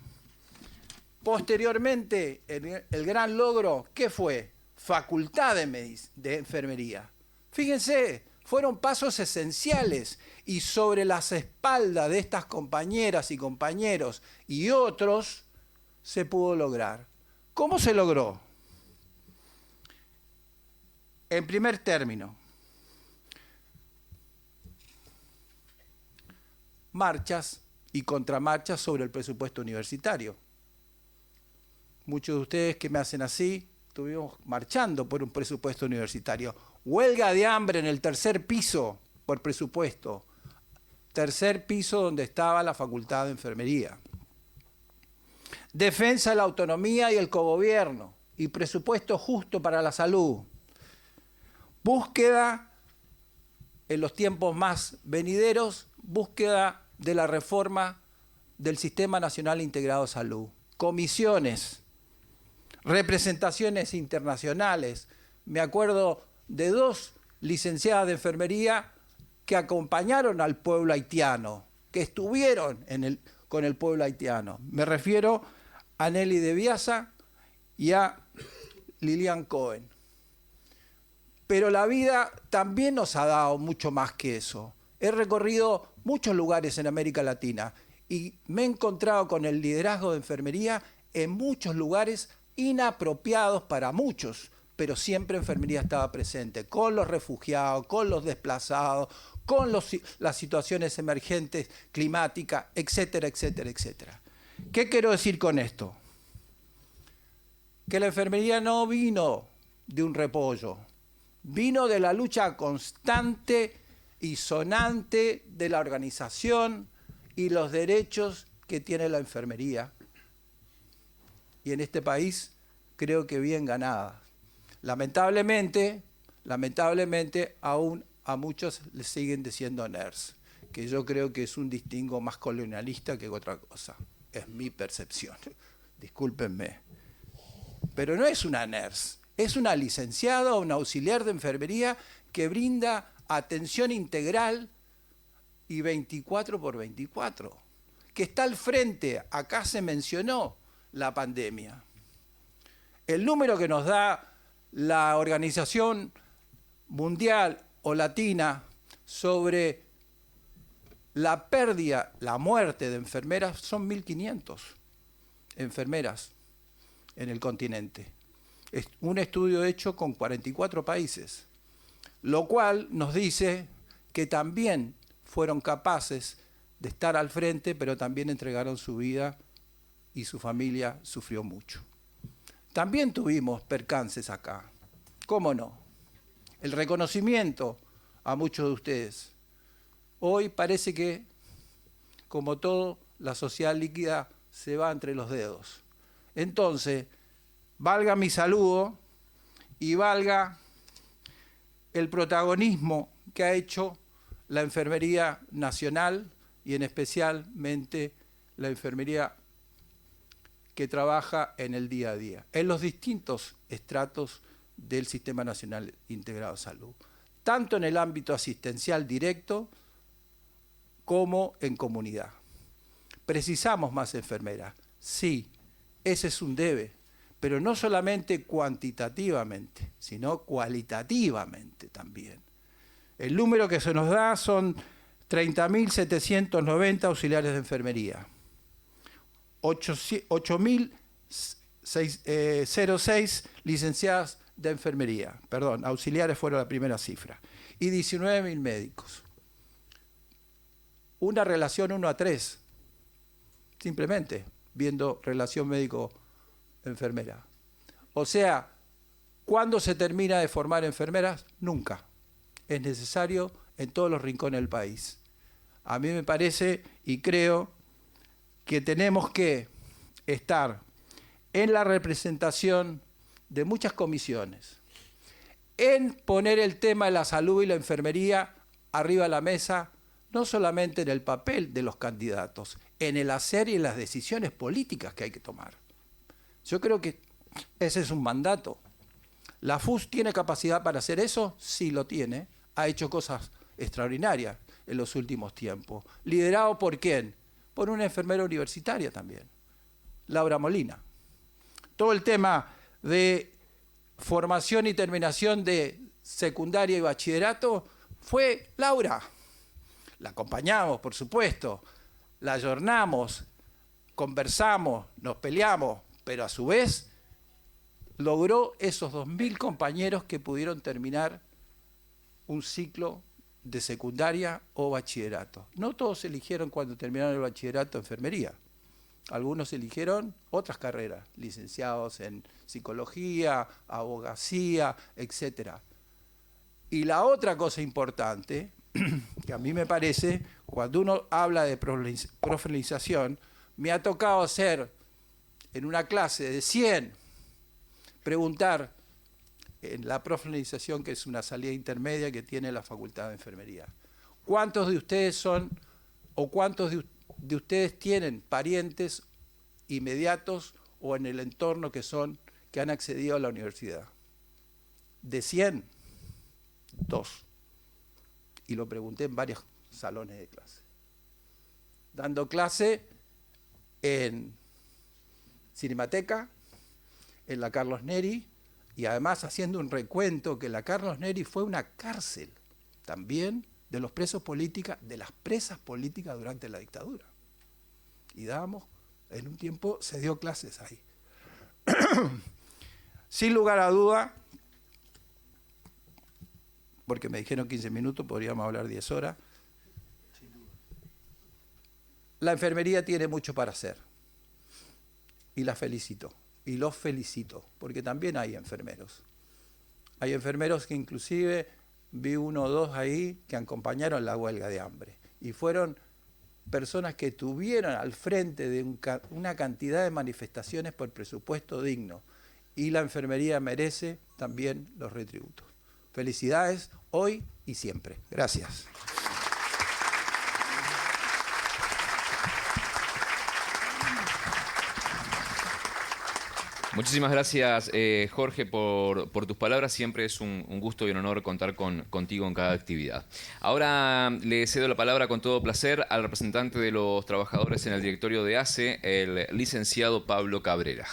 Posteriormente, el gran logro, ¿qué fue? Facultad de Enfermería. Fíjense, fueron pasos esenciales y sobre las espaldas de estas compañeras y compañeros y otros se pudo lograr. ¿Cómo se logró? En primer término, marchas y contramarchas sobre el presupuesto universitario. Muchos de ustedes que me hacen así, estuvimos marchando por un presupuesto universitario. Huelga de hambre en el tercer piso por presupuesto. Tercer piso donde estaba la Facultad de Enfermería. Defensa de la autonomía y el cogobierno y presupuesto justo para la salud. Búsqueda, en los tiempos más venideros, búsqueda de la reforma del Sistema Nacional Integrado de Salud. Comisiones, representaciones internacionales. Me acuerdo de 2 licenciadas de enfermería que acompañaron al pueblo haitiano, que estuvieron con el pueblo haitiano. Me refiero a Nelly de Biasa y a Lilian Cohen. Pero la vida también nos ha dado mucho más que eso. He recorrido muchos lugares en América Latina y me he encontrado con el liderazgo de enfermería en muchos lugares inapropiados para muchos, pero siempre enfermería estaba presente, con los refugiados, con los desplazados, con las situaciones emergentes climáticas, etcétera, etcétera, etcétera. ¿Qué quiero decir con esto? Que la enfermería no vino de un repollo, vino de la lucha constante y sonante de la organización y los derechos que tiene la enfermería. Y en este país creo que bien ganada. Lamentablemente, aún a muchos les siguen diciendo NERS, que yo creo que es un distingo más colonialista que otra cosa. Es mi percepción. Discúlpenme. Pero no es una NERS, es una licenciada o una auxiliar de enfermería que brinda atención integral y 24/24, que está al frente. Acá se mencionó la pandemia. El número que nos da la Organización Mundial o Latina sobre la pérdida, la muerte de enfermeras, son 1.500 enfermeras en el continente. Es un estudio hecho con 44 países, lo cual nos dice que también fueron capaces de estar al frente, pero también entregaron su vida y su familia sufrió mucho. También tuvimos percances acá, ¿cómo no? El reconocimiento a muchos de ustedes. Hoy parece que, como todo, la sociedad líquida se va entre los dedos. Entonces, valga mi saludo y valga el protagonismo que ha hecho la enfermería nacional y en especialmente la enfermería que trabaja en el día a día, en los distintos estratos del Sistema Nacional Integrado de Salud. tanto en el ámbito asistencial directo como en comunidad. Precisamos más enfermeras, sí, ese es un debe, pero no solamente cuantitativamente, sino cualitativamente también. El número que se nos da son 30.790 auxiliares de enfermería, 8.006 licenciadas de enfermería, perdón, auxiliares fueron la primera cifra, y 19.000 médicos. Una relación 1:3, simplemente viendo relación médico-enfermera. O sea, ¿cuándo se termina de formar enfermeras? Nunca. Es necesario en todos los rincones del país. A mí me parece y creo que tenemos que estar en la representación de muchas comisiones, en poner el tema de la salud y la enfermería arriba de la mesa, no solamente en el papel de los candidatos, en el hacer y en las decisiones políticas que hay que tomar. Yo creo que ese es un mandato. ¿La FUS tiene capacidad para hacer eso? Sí lo tiene. Ha hecho cosas extraordinarias en los últimos tiempos. ¿Liderado por quién? Por una enfermera universitaria también, Laura Molina. Todo el tema de formación y terminación de secundaria y bachillerato fue Laura. La acompañamos, por supuesto, la ayornamos, conversamos, nos peleamos, pero a su vez logró esos 2.000 compañeros que pudieron terminar un ciclo de secundaria o bachillerato. No todos eligieron cuando terminaron el bachillerato enfermería. Algunos eligieron otras carreras, licenciados en psicología, abogacía, etc. Y la otra cosa importante, que a mí me parece, cuando uno habla de profesionalización, me ha tocado hacer en una clase de 100, preguntar en la profesionalización, que es una salida intermedia que tiene la Facultad de Enfermería. ¿Cuántos de ustedes son o cuántos de ustedes tienen parientes inmediatos o en el entorno que han accedido a la universidad? De 100, 2. Y lo pregunté en varios salones de clase. Dando clase en Cinemateca, en la Carlos Neri, y además haciendo un recuento que la Carlos Neri fue una cárcel también de los presos políticos, de las presas políticas durante la dictadura. Y en un tiempo se dio clases ahí. Sin lugar a duda, porque me dijeron 15 minutos, podríamos hablar 10 horas, la enfermería tiene mucho para hacer. Y la felicito. Y los felicito, porque también hay enfermeros. Hay enfermeros que inclusive, vi 1 o 2 ahí, que acompañaron la huelga de hambre. Y fueron personas que tuvieron al frente de una cantidad de manifestaciones por presupuesto digno. Y la enfermería merece también los retributos. Felicidades hoy y siempre. Gracias. Muchísimas gracias, Jorge, por tus palabras. Siempre es un gusto y un honor contar contigo en cada actividad. Ahora le cedo la palabra con todo placer al representante de los trabajadores en el directorio de ACE, el licenciado Pablo Cabrera.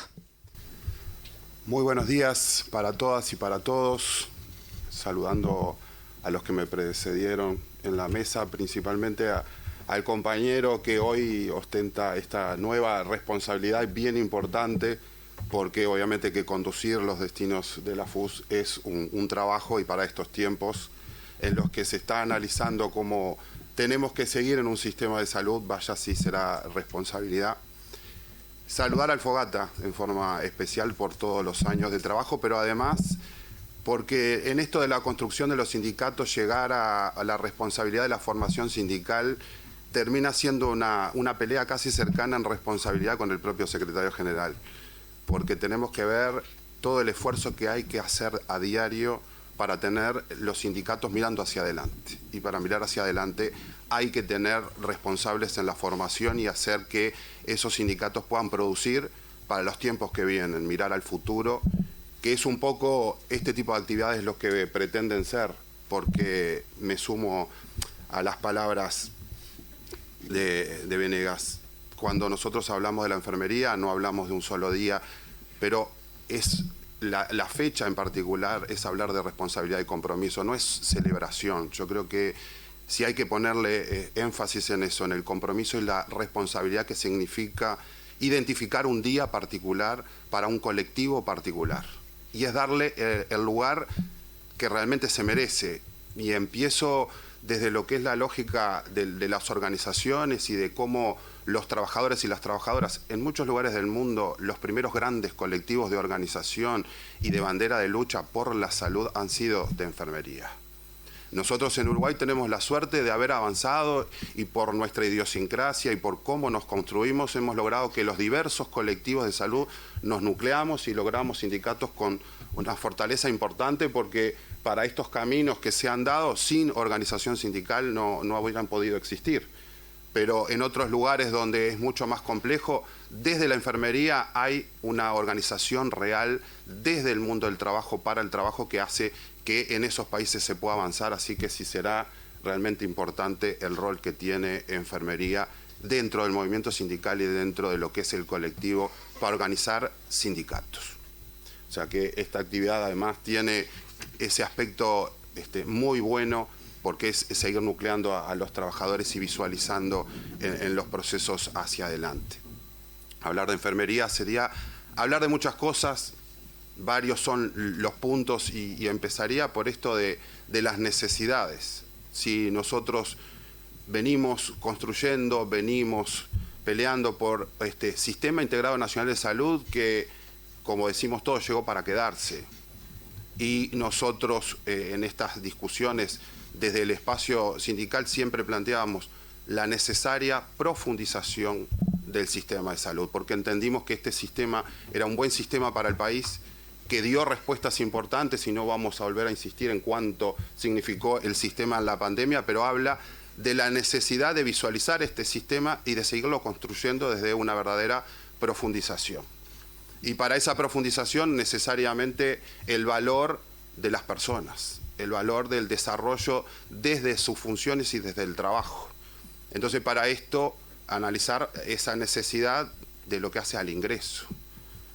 Muy buenos días para todas y para todos. Saludando a los que me precedieron en la mesa, principalmente al compañero que hoy ostenta esta nueva responsabilidad bien importante, porque obviamente que conducir los destinos de la FUS es un trabajo, y para estos tiempos en los que se está analizando cómo tenemos que seguir en un sistema de salud, vaya si será responsabilidad. Saludar al Fogata en forma especial por todos los años de trabajo, pero además porque en esto de la construcción de los sindicatos, llegar a la responsabilidad de la formación sindical termina siendo una pelea casi cercana en responsabilidad con el propio secretario general, porque tenemos que ver todo el esfuerzo que hay que hacer a diario para tener los sindicatos mirando hacia adelante. Y para mirar hacia adelante hay que tener responsables en la formación y hacer que esos sindicatos puedan producir para los tiempos que vienen, mirar al futuro, que es un poco este tipo de actividades los que pretenden ser, porque me sumo a las palabras de Venegas. Cuando nosotros hablamos de la enfermería, no hablamos de un solo día, pero es la fecha en particular es hablar de responsabilidad y compromiso, no es celebración. Yo creo que sí hay que ponerle énfasis en eso, en el compromiso y la responsabilidad que significa identificar un día particular para un colectivo particular. Y es darle el lugar que realmente se merece. Y empiezo desde lo que es la lógica de las organizaciones y de cómo los trabajadores y las trabajadoras en muchos lugares del mundo, los primeros grandes colectivos de organización y de bandera de lucha por la salud han sido de enfermería. Nosotros en Uruguay tenemos la suerte de haber avanzado y por nuestra idiosincrasia y por cómo nos construimos hemos logrado que los diversos colectivos de salud nos nucleamos y logramos sindicatos con una fortaleza importante, porque para estos caminos que se han dado sin organización sindical no hubieran podido existir. Pero en otros lugares donde es mucho más complejo, desde la enfermería hay una organización real desde el mundo del trabajo para el trabajo que hace que en esos países se pueda avanzar, así que sí será realmente importante el rol que tiene enfermería dentro del movimiento sindical y dentro de lo que es el colectivo para organizar sindicatos. O sea que esta actividad además tiene ese aspecto muy bueno, porque es seguir nucleando a los trabajadores y visualizando en los procesos hacia adelante. Hablar de enfermería sería hablar de muchas cosas. Varios son los puntos y empezaría por esto de las necesidades. Si nosotros venimos construyendo, venimos peleando por este Sistema Integrado Nacional de Salud que, como decimos todos, llegó para quedarse. Y nosotros en estas discusiones desde el espacio sindical siempre planteábamos la necesaria profundización del sistema de salud, porque entendimos que este sistema era un buen sistema para el país, que dio respuestas importantes, y no vamos a volver a insistir en cuánto significó el sistema en la pandemia, pero habla de la necesidad de visualizar este sistema y de seguirlo construyendo desde una verdadera profundización. Y para esa profundización necesariamente el valor de las personas, el valor del desarrollo desde sus funciones y desde el trabajo. Entonces, para esto, analizar esa necesidad de lo que hace al ingreso.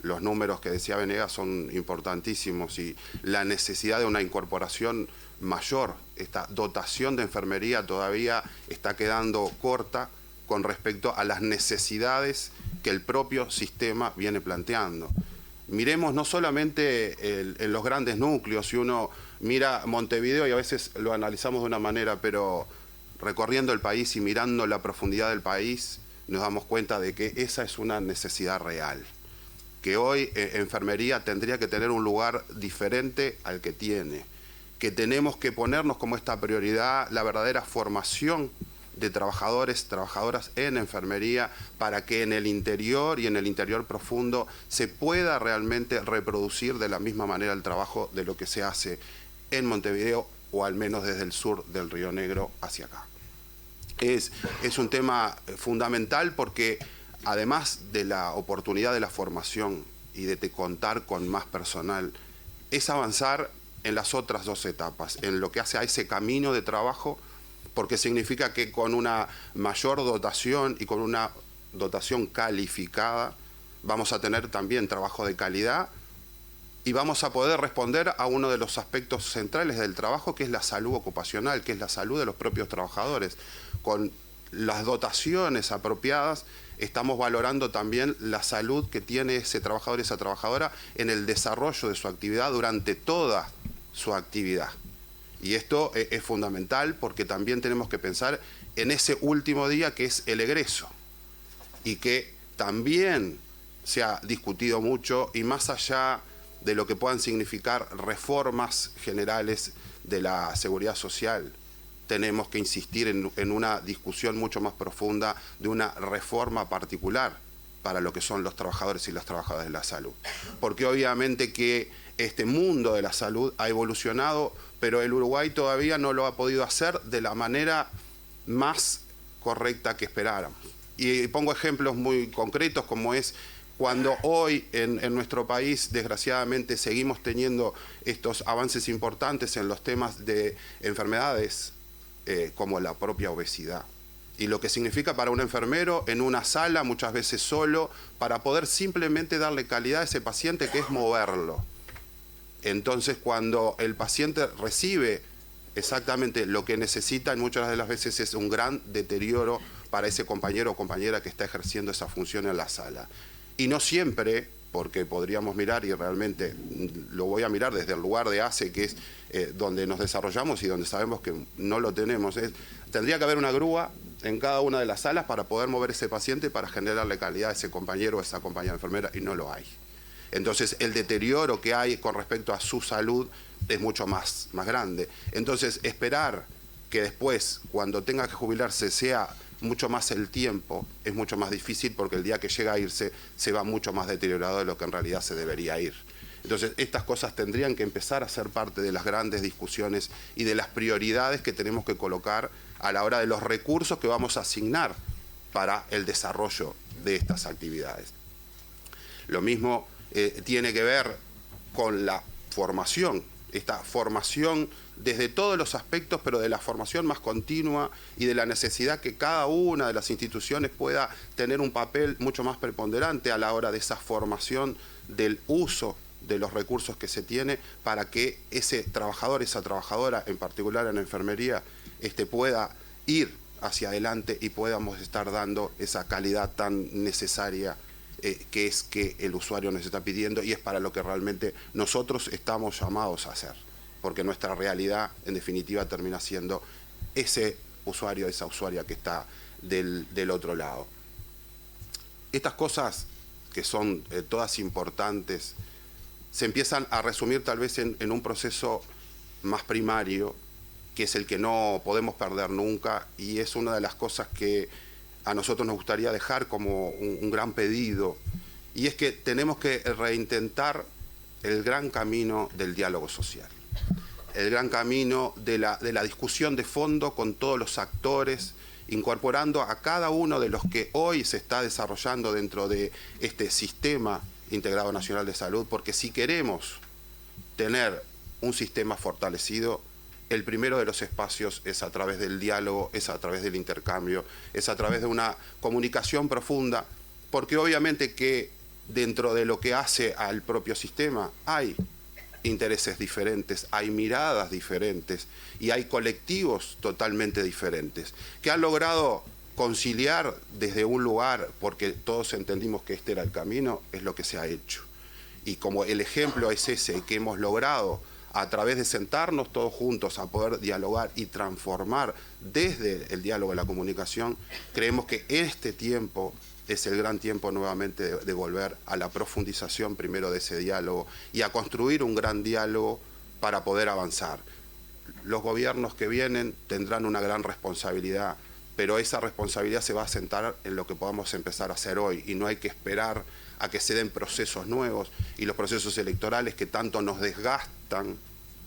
Los números que decía Venegas son importantísimos y la necesidad de una incorporación mayor. Esta dotación de enfermería todavía está quedando corta con respecto a las necesidades que el propio sistema viene planteando. Miremos no solamente en los grandes núcleos, si uno mira Montevideo y a veces lo analizamos de una manera, pero recorriendo el país y mirando la profundidad del país, nos damos cuenta de que esa es una necesidad real. Que hoy enfermería tendría que tener un lugar diferente al que tiene. Que tenemos que ponernos como esta prioridad la verdadera formación de trabajadores, trabajadoras en enfermería, para que en el interior y en el interior profundo se pueda realmente reproducir de la misma manera el trabajo de lo que se hace en Montevideo, o al menos desde el sur del Río Negro hacia acá. Es un tema fundamental porque además de la oportunidad de la formación y de contar con más personal, es avanzar en las otras dos etapas, en lo que hace a ese camino de trabajo, porque significa que con una mayor dotación y con una dotación calificada vamos a tener también trabajo de calidad y vamos a poder responder a uno de los aspectos centrales del trabajo, que es la salud ocupacional, que es la salud de los propios trabajadores. Con las dotaciones apropiadas estamos valorando también la salud que tiene ese trabajador y esa trabajadora en el desarrollo de su actividad durante toda su actividad. Y esto es fundamental porque también tenemos que pensar en ese último día, que es el egreso, y que también se ha discutido mucho, y más allá de lo que puedan significar reformas generales de la seguridad social, tenemos que insistir en una discusión mucho más profunda de una reforma particular para lo que son los trabajadores y las trabajadoras de la salud. Porque obviamente que este mundo de la salud ha evolucionado, pero el Uruguay todavía no lo ha podido hacer de la manera más correcta que esperáramos. Y pongo ejemplos muy concretos, como es cuando hoy en nuestro país, desgraciadamente, seguimos teniendo estos avances importantes en los temas de enfermedades como la propia obesidad. Y lo que significa para un enfermero en una sala, muchas veces solo, para poder simplemente darle calidad a ese paciente, que es moverlo. Entonces, cuando el paciente recibe exactamente lo que necesita, muchas de las veces es un gran deterioro para ese compañero o compañera que está ejerciendo esa función en la sala. Y no siempre, porque podríamos mirar, y realmente lo voy a mirar desde el lugar de ACE, que es donde nos desarrollamos y donde sabemos que no lo tenemos, tendría que haber una grúa en cada una de las salas para poder mover ese paciente, para generarle calidad a ese compañero o esa compañera enfermera, y no lo hay. Entonces, el deterioro que hay con respecto a su salud es mucho más grande. Entonces, esperar que después, cuando tenga que jubilarse, sea mucho más el tiempo, es mucho más difícil, porque el día que llega a irse se va mucho más deteriorado de lo que en realidad se debería ir. Entonces, estas cosas tendrían que empezar a ser parte de las grandes discusiones y de las prioridades que tenemos que colocar a la hora de los recursos que vamos a asignar para el desarrollo de estas actividades. Lo mismo tiene que ver con la formación, esta formación desde todos los aspectos, pero de la formación más continua y de la necesidad que cada una de las instituciones pueda tener un papel mucho más preponderante a la hora de esa formación del uso de los recursos que se tiene, para que ese trabajador, esa trabajadora, en particular en la enfermería, pueda ir hacia adelante y podamos estar dando esa calidad tan necesaria que es que el usuario nos está pidiendo, y es para lo que realmente nosotros estamos llamados a hacer, porque nuestra realidad en definitiva termina siendo ese usuario, esa usuaria que está del otro lado. Estas cosas, que son todas importantes, se empiezan a resumir tal vez en un proceso más primario, que es el que no podemos perder nunca, y es una de las cosas que a nosotros nos gustaría dejar como un gran pedido, y es que tenemos que reintentar el gran camino del diálogo social, el gran camino de la discusión de fondo con todos los actores, incorporando a cada uno de los que hoy se está desarrollando dentro de este sistema integrado nacional de salud, porque si queremos tener un sistema fortalecido, el primero de los espacios es a través del diálogo, es a través del intercambio, es a través de una comunicación profunda, porque obviamente que dentro de lo que hace al propio sistema hay intereses diferentes, hay miradas diferentes y hay colectivos totalmente diferentes que han logrado conciliar desde un lugar, porque todos entendimos que este era el camino, es lo que se ha hecho. Y como el ejemplo es ese, que hemos logrado a través de sentarnos todos juntos a poder dialogar y transformar desde el diálogo y la comunicación, creemos que este tiempo es el gran tiempo nuevamente de volver a la profundización primero de ese diálogo y a construir un gran diálogo para poder avanzar. Los gobiernos que vienen tendrán una gran responsabilidad, pero esa responsabilidad se va a sentar en lo que podamos empezar a hacer hoy, y no hay que esperar a que se den procesos nuevos, y los procesos electorales que tanto nos desgastan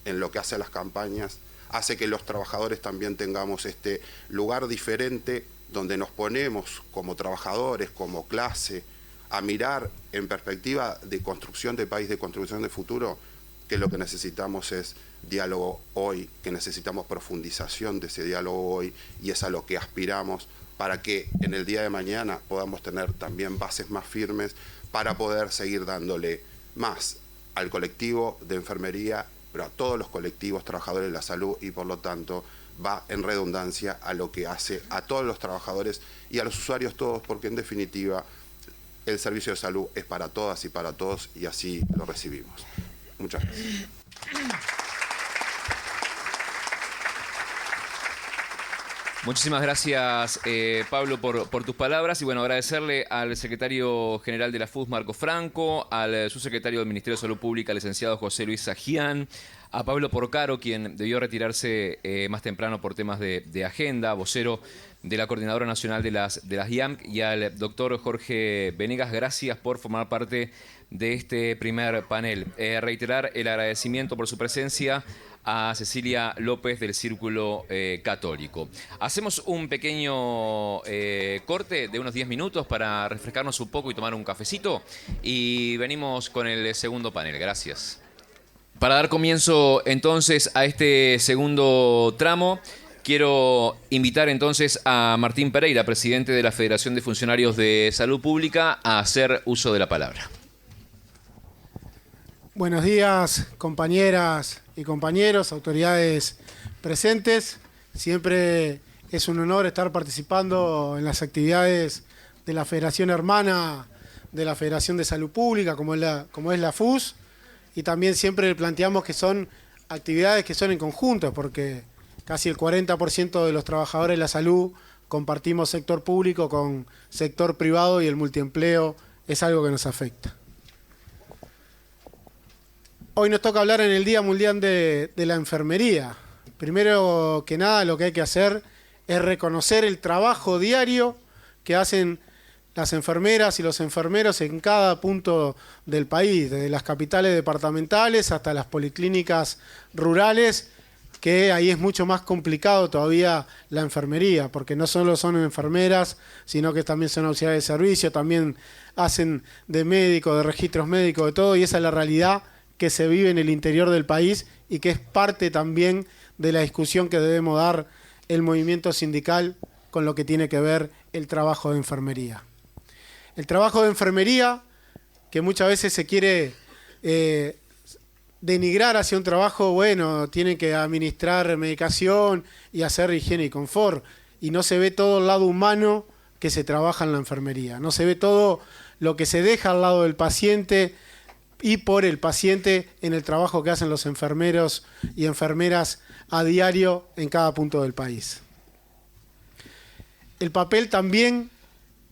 en lo que hace a las campañas, hace que los trabajadores también tengamos este lugar diferente donde nos ponemos como trabajadores, como clase, a mirar en perspectiva de construcción de país, de construcción de futuro, que lo que necesitamos es diálogo hoy, que necesitamos profundización de ese diálogo hoy, y es a lo que aspiramos para que en el día de mañana podamos tener también bases más firmes para poder seguir dándole más al colectivo de enfermería, pero a todos los colectivos trabajadores de la salud, y por lo tanto va en redundancia a lo que hace a todos los trabajadores y a los usuarios todos, porque en definitiva el servicio de salud es para todas y para todos, y así lo recibimos. Muchas gracias. Muchísimas gracias, Pablo, por tus palabras. Y bueno, agradecerle al secretario general de la FUS, Marco Franco, al subsecretario del Ministerio de Salud Pública, licenciado José Luis Sajian, a Pablo Porcaro, quien debió retirarse más temprano por temas de agenda, vocero de la Coordinadora Nacional de las IAMC, y al doctor Jorge Venegas. Gracias por formar parte de este primer panel. Reiterar el agradecimiento por su presencia a Cecilia López del Círculo Católico. Hacemos un pequeño corte de unos 10 minutos para refrescarnos un poco y tomar un cafecito y venimos con el segundo panel. Gracias. Para dar comienzo entonces a este segundo tramo, quiero invitar entonces a Martín Pereira, presidente de la Federación de Funcionarios de Salud Pública, a hacer uso de la palabra. Buenos días, compañeras y compañeros, autoridades presentes. Siempre es un honor estar participando en las actividades de la Federación Hermana de la Federación de Salud Pública, como es la FUS, y también siempre planteamos que son actividades que son en conjunto, porque casi el 40% de los trabajadores de la salud compartimos sector público con sector privado y el multiempleo es algo que nos afecta. Hoy nos toca hablar en el Día Mundial de la Enfermería. Primero que nada, lo que hay que hacer es reconocer el trabajo diario que hacen las enfermeras y los enfermeros en cada punto del país, desde las capitales departamentales hasta las policlínicas rurales, que ahí es mucho más complicado todavía la enfermería, porque no solo son enfermeras, sino que también son auxiliares de servicio, también hacen de médico, de registros médicos, de todo, y esa es la realidad que se vive en el interior del país y que es parte también de la discusión que debemos dar el movimiento sindical con lo que tiene que ver el trabajo de enfermería. El trabajo de enfermería, que muchas veces se quiere denigrar hacia un trabajo, bueno, tienen que administrar medicación y hacer higiene y confort, y no se ve todo el lado humano que se trabaja en la enfermería, no se ve todo lo que se deja al lado del paciente y por el paciente en el trabajo que hacen los enfermeros y enfermeras a diario en cada punto del país. El papel también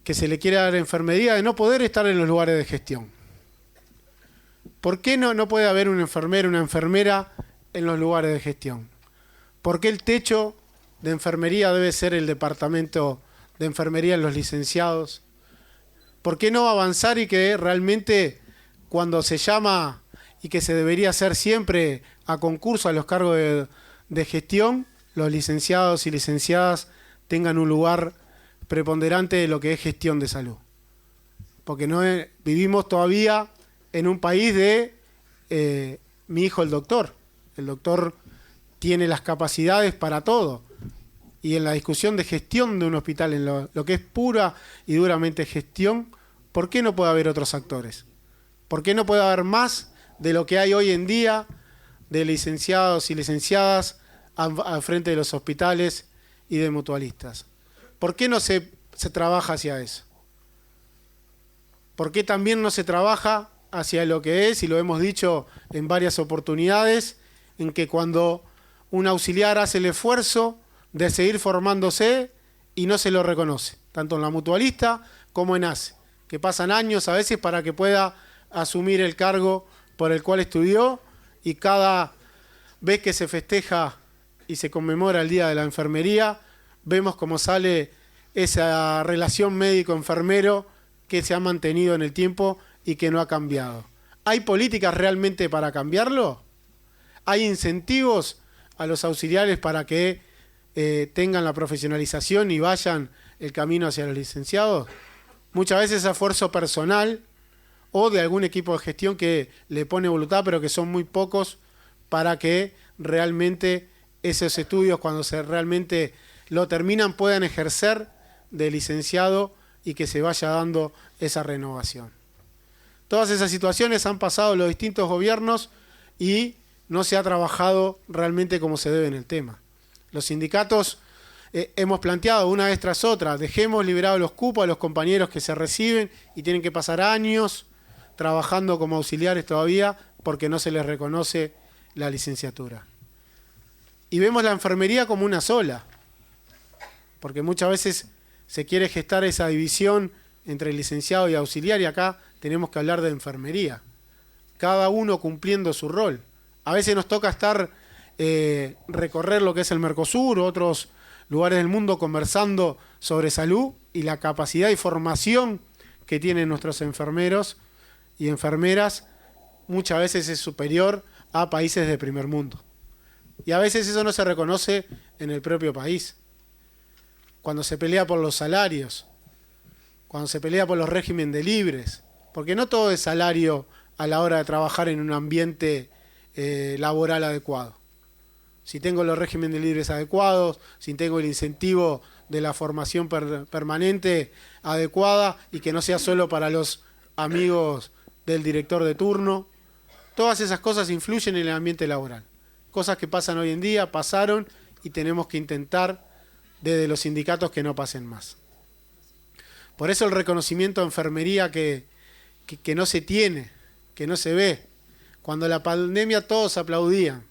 que se le quiere dar a la enfermería de no poder estar en los lugares de gestión. ¿Por qué no puede haber un enfermero, una enfermera en los lugares de gestión? ¿Por qué el techo de enfermería debe ser el departamento de enfermería en los licenciados? ¿Por qué no avanzar y que realmente cuando se llama y que se debería hacer siempre a concurso a los cargos de gestión, los licenciados y licenciadas tengan un lugar preponderante de lo que es gestión de salud? Porque vivimos todavía en un país de mi hijo el doctor. El doctor tiene las capacidades para todo. Y en la discusión de gestión de un hospital, en lo que es pura y duramente gestión, ¿por qué no puede haber otros actores? ¿Por qué no puede haber más de lo que hay hoy en día de licenciados y licenciadas al frente de los hospitales y de mutualistas? ¿Por qué no se trabaja hacia eso? ¿Por qué también no se trabaja hacia lo que es, y lo hemos dicho en varias oportunidades, en que cuando un auxiliar hace el esfuerzo de seguir formándose y no se lo reconoce, tanto en la mutualista como en ACE, que pasan años a veces para que pueda asumir el cargo por el cual estudió, y cada vez que se festeja y se conmemora el Día de la Enfermería, vemos cómo sale esa relación médico-enfermero que se ha mantenido en el tiempo y que no ha cambiado. ¿Hay políticas realmente para cambiarlo? ¿Hay incentivos a los auxiliares para que tengan la profesionalización y vayan el camino hacia los licenciados? Muchas veces es esfuerzo personal o de algún equipo de gestión que le pone voluntad, pero que son muy pocos para que realmente esos estudios, cuando se realmente lo terminan, puedan ejercer de licenciado y que se vaya dando esa renovación. Todas esas situaciones han pasado en los distintos gobiernos y no se ha trabajado realmente como se debe en el tema. Los sindicatos hemos planteado una vez tras otra, dejemos liberados los cupos a los compañeros que se reciben y tienen que pasar años trabajando como auxiliares todavía porque no se les reconoce la licenciatura. Y vemos la enfermería como una sola, porque muchas veces se quiere gestar esa división entre licenciado y auxiliar, y acá tenemos que hablar de enfermería, cada uno cumpliendo su rol. A veces nos toca recorrer lo que es el Mercosur, otros lugares del mundo, conversando sobre salud y la capacidad y formación que tienen nuestros enfermeros y enfermeras muchas veces es superior a países de primer mundo. Y a veces eso no se reconoce en el propio país. Cuando se pelea por los salarios, cuando se pelea por los regímenes de libres, porque no todo es salario a la hora de trabajar en un ambiente laboral adecuado. Si tengo los regímenes de libres adecuados, si tengo el incentivo de la formación permanente adecuada y que no sea solo para los amigos del director de turno, todas esas cosas influyen en el ambiente laboral. Cosas que pasan hoy en día, pasaron y tenemos que intentar desde los sindicatos que no pasen más. Por eso el reconocimiento a enfermería que no se tiene, que no se ve. Cuando la pandemia todos aplaudían.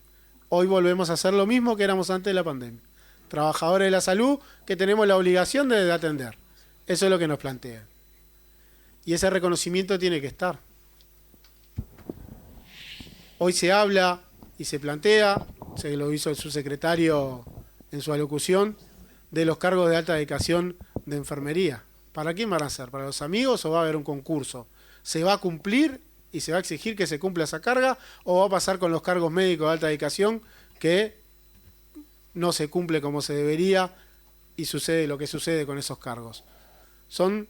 Hoy volvemos a hacer lo mismo que éramos antes de la pandemia. Trabajadores de la salud que tenemos la obligación de atender. Eso es lo que nos plantean. Y ese reconocimiento tiene que estar. Hoy se habla y se plantea, se lo hizo el subsecretario en su alocución, de los cargos de alta dedicación de enfermería. ¿Para quién van a ser? ¿Para los amigos o va a haber un concurso? ¿Se va a cumplir y se va a exigir que se cumpla esa carga o va a pasar con los cargos médicos de alta dedicación que no se cumple como se debería y sucede lo que sucede con esos cargos? Son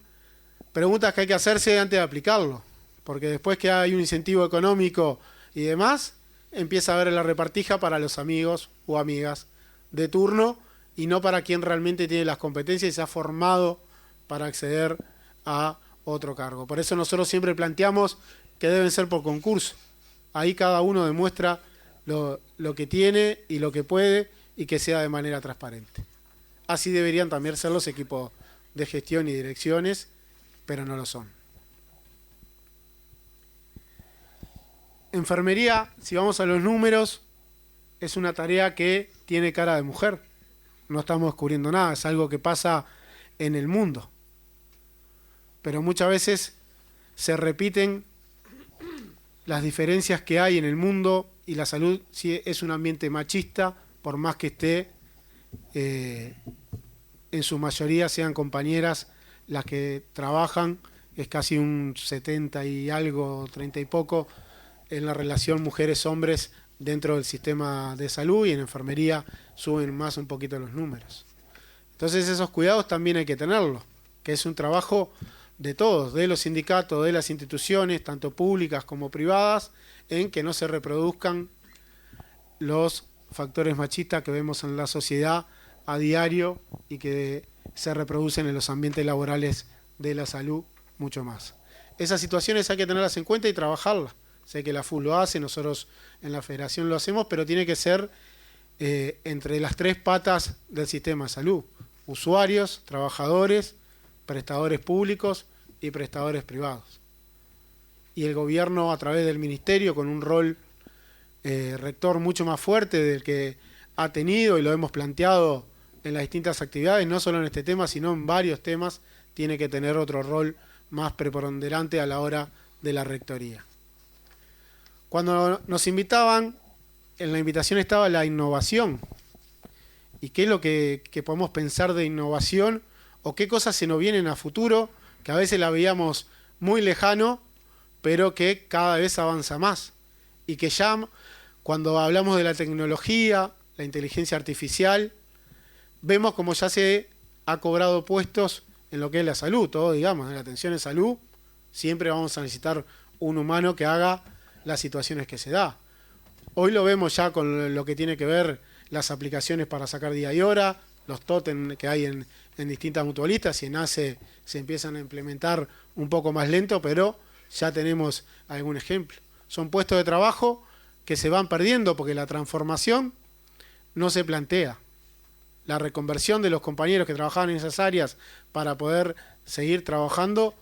preguntas que hay que hacerse antes de aplicarlo, porque después que hay un incentivo económico y demás, empieza a haber la repartija para los amigos o amigas de turno y no para quien realmente tiene las competencias y se ha formado para acceder a otro cargo. Por eso nosotros siempre planteamos que deben ser por concurso. Ahí cada uno demuestra lo que tiene y lo que puede y que sea de manera transparente. Así deberían también ser los equipos de gestión y direcciones, pero no lo son. Enfermería, si vamos a los números, es una tarea que tiene cara de mujer. No estamos descubriendo nada, es algo que pasa en el mundo. Pero muchas veces se repiten las diferencias que hay en el mundo y la salud sí es un ambiente machista, por más que esté en su mayoría sean compañeras las que trabajan, es casi un 70 y algo, 30 y poco, en la relación mujeres-hombres dentro del sistema de salud, y en enfermería suben más un poquito los números. Entonces esos cuidados también hay que tenerlos, que es un trabajo de todos, de los sindicatos, de las instituciones, tanto públicas como privadas, en que no se reproduzcan los factores machistas que vemos en la sociedad a diario y que se reproducen en los ambientes laborales de la salud mucho más. Esas situaciones hay que tenerlas en cuenta y trabajarlas. Sé que la FU lo hace, nosotros en la Federación lo hacemos, pero tiene que ser entre las tres patas del sistema de salud: usuarios, trabajadores, prestadores públicos y prestadores privados. Y el gobierno, a través del ministerio, con un rol rector mucho más fuerte del que ha tenido, y lo hemos planteado en las distintas actividades, no solo en este tema, sino en varios temas, tiene que tener otro rol más preponderante a la hora de la rectoría. Cuando nos invitaban, en la invitación estaba la innovación. ¿Y qué es lo que podemos pensar de innovación? ¿O qué cosas se nos vienen a futuro, que a veces la veíamos muy lejano, pero que cada vez avanza más? Y que ya, cuando hablamos de la tecnología, la inteligencia artificial, vemos como ya se ha cobrado puestos en lo que es la salud. Todo, digamos, en la atención en salud, siempre vamos a necesitar un humano que haga las situaciones que se da. Hoy lo vemos ya con lo que tiene que ver las aplicaciones para sacar día y hora, los tótem que hay en distintas mutualistas, y en ACE se empiezan a implementar un poco más lento, pero ya tenemos algún ejemplo. Son puestos de trabajo que se van perdiendo porque la transformación no se plantea. La reconversión de los compañeros que trabajaban en esas áreas para poder seguir trabajando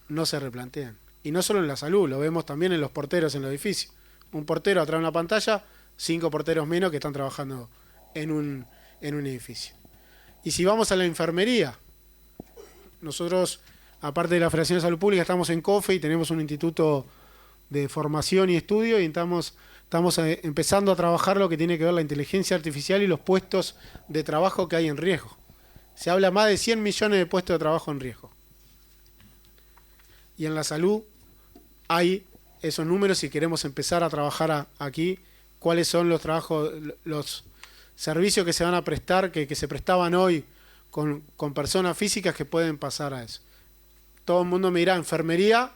no se replantean. Y no solo en la salud, lo vemos también en los porteros en los edificios. Un portero atrás de una pantalla, 5 porteros menos que están trabajando en un edificio. Y si vamos a la enfermería, nosotros, aparte de la Federación de Salud Pública, estamos en COFE y tenemos un instituto de formación y estudio, y estamos empezando a trabajar lo que tiene que ver la inteligencia artificial y los puestos de trabajo que hay en riesgo. Se habla más de 100 millones de puestos de trabajo en riesgo. Y en la salud hay esos números y queremos empezar a trabajar aquí cuáles son los trabajos, los servicios que se van a prestar, que se prestaban hoy con personas físicas que pueden pasar a eso. Todo el mundo me dirá, enfermería,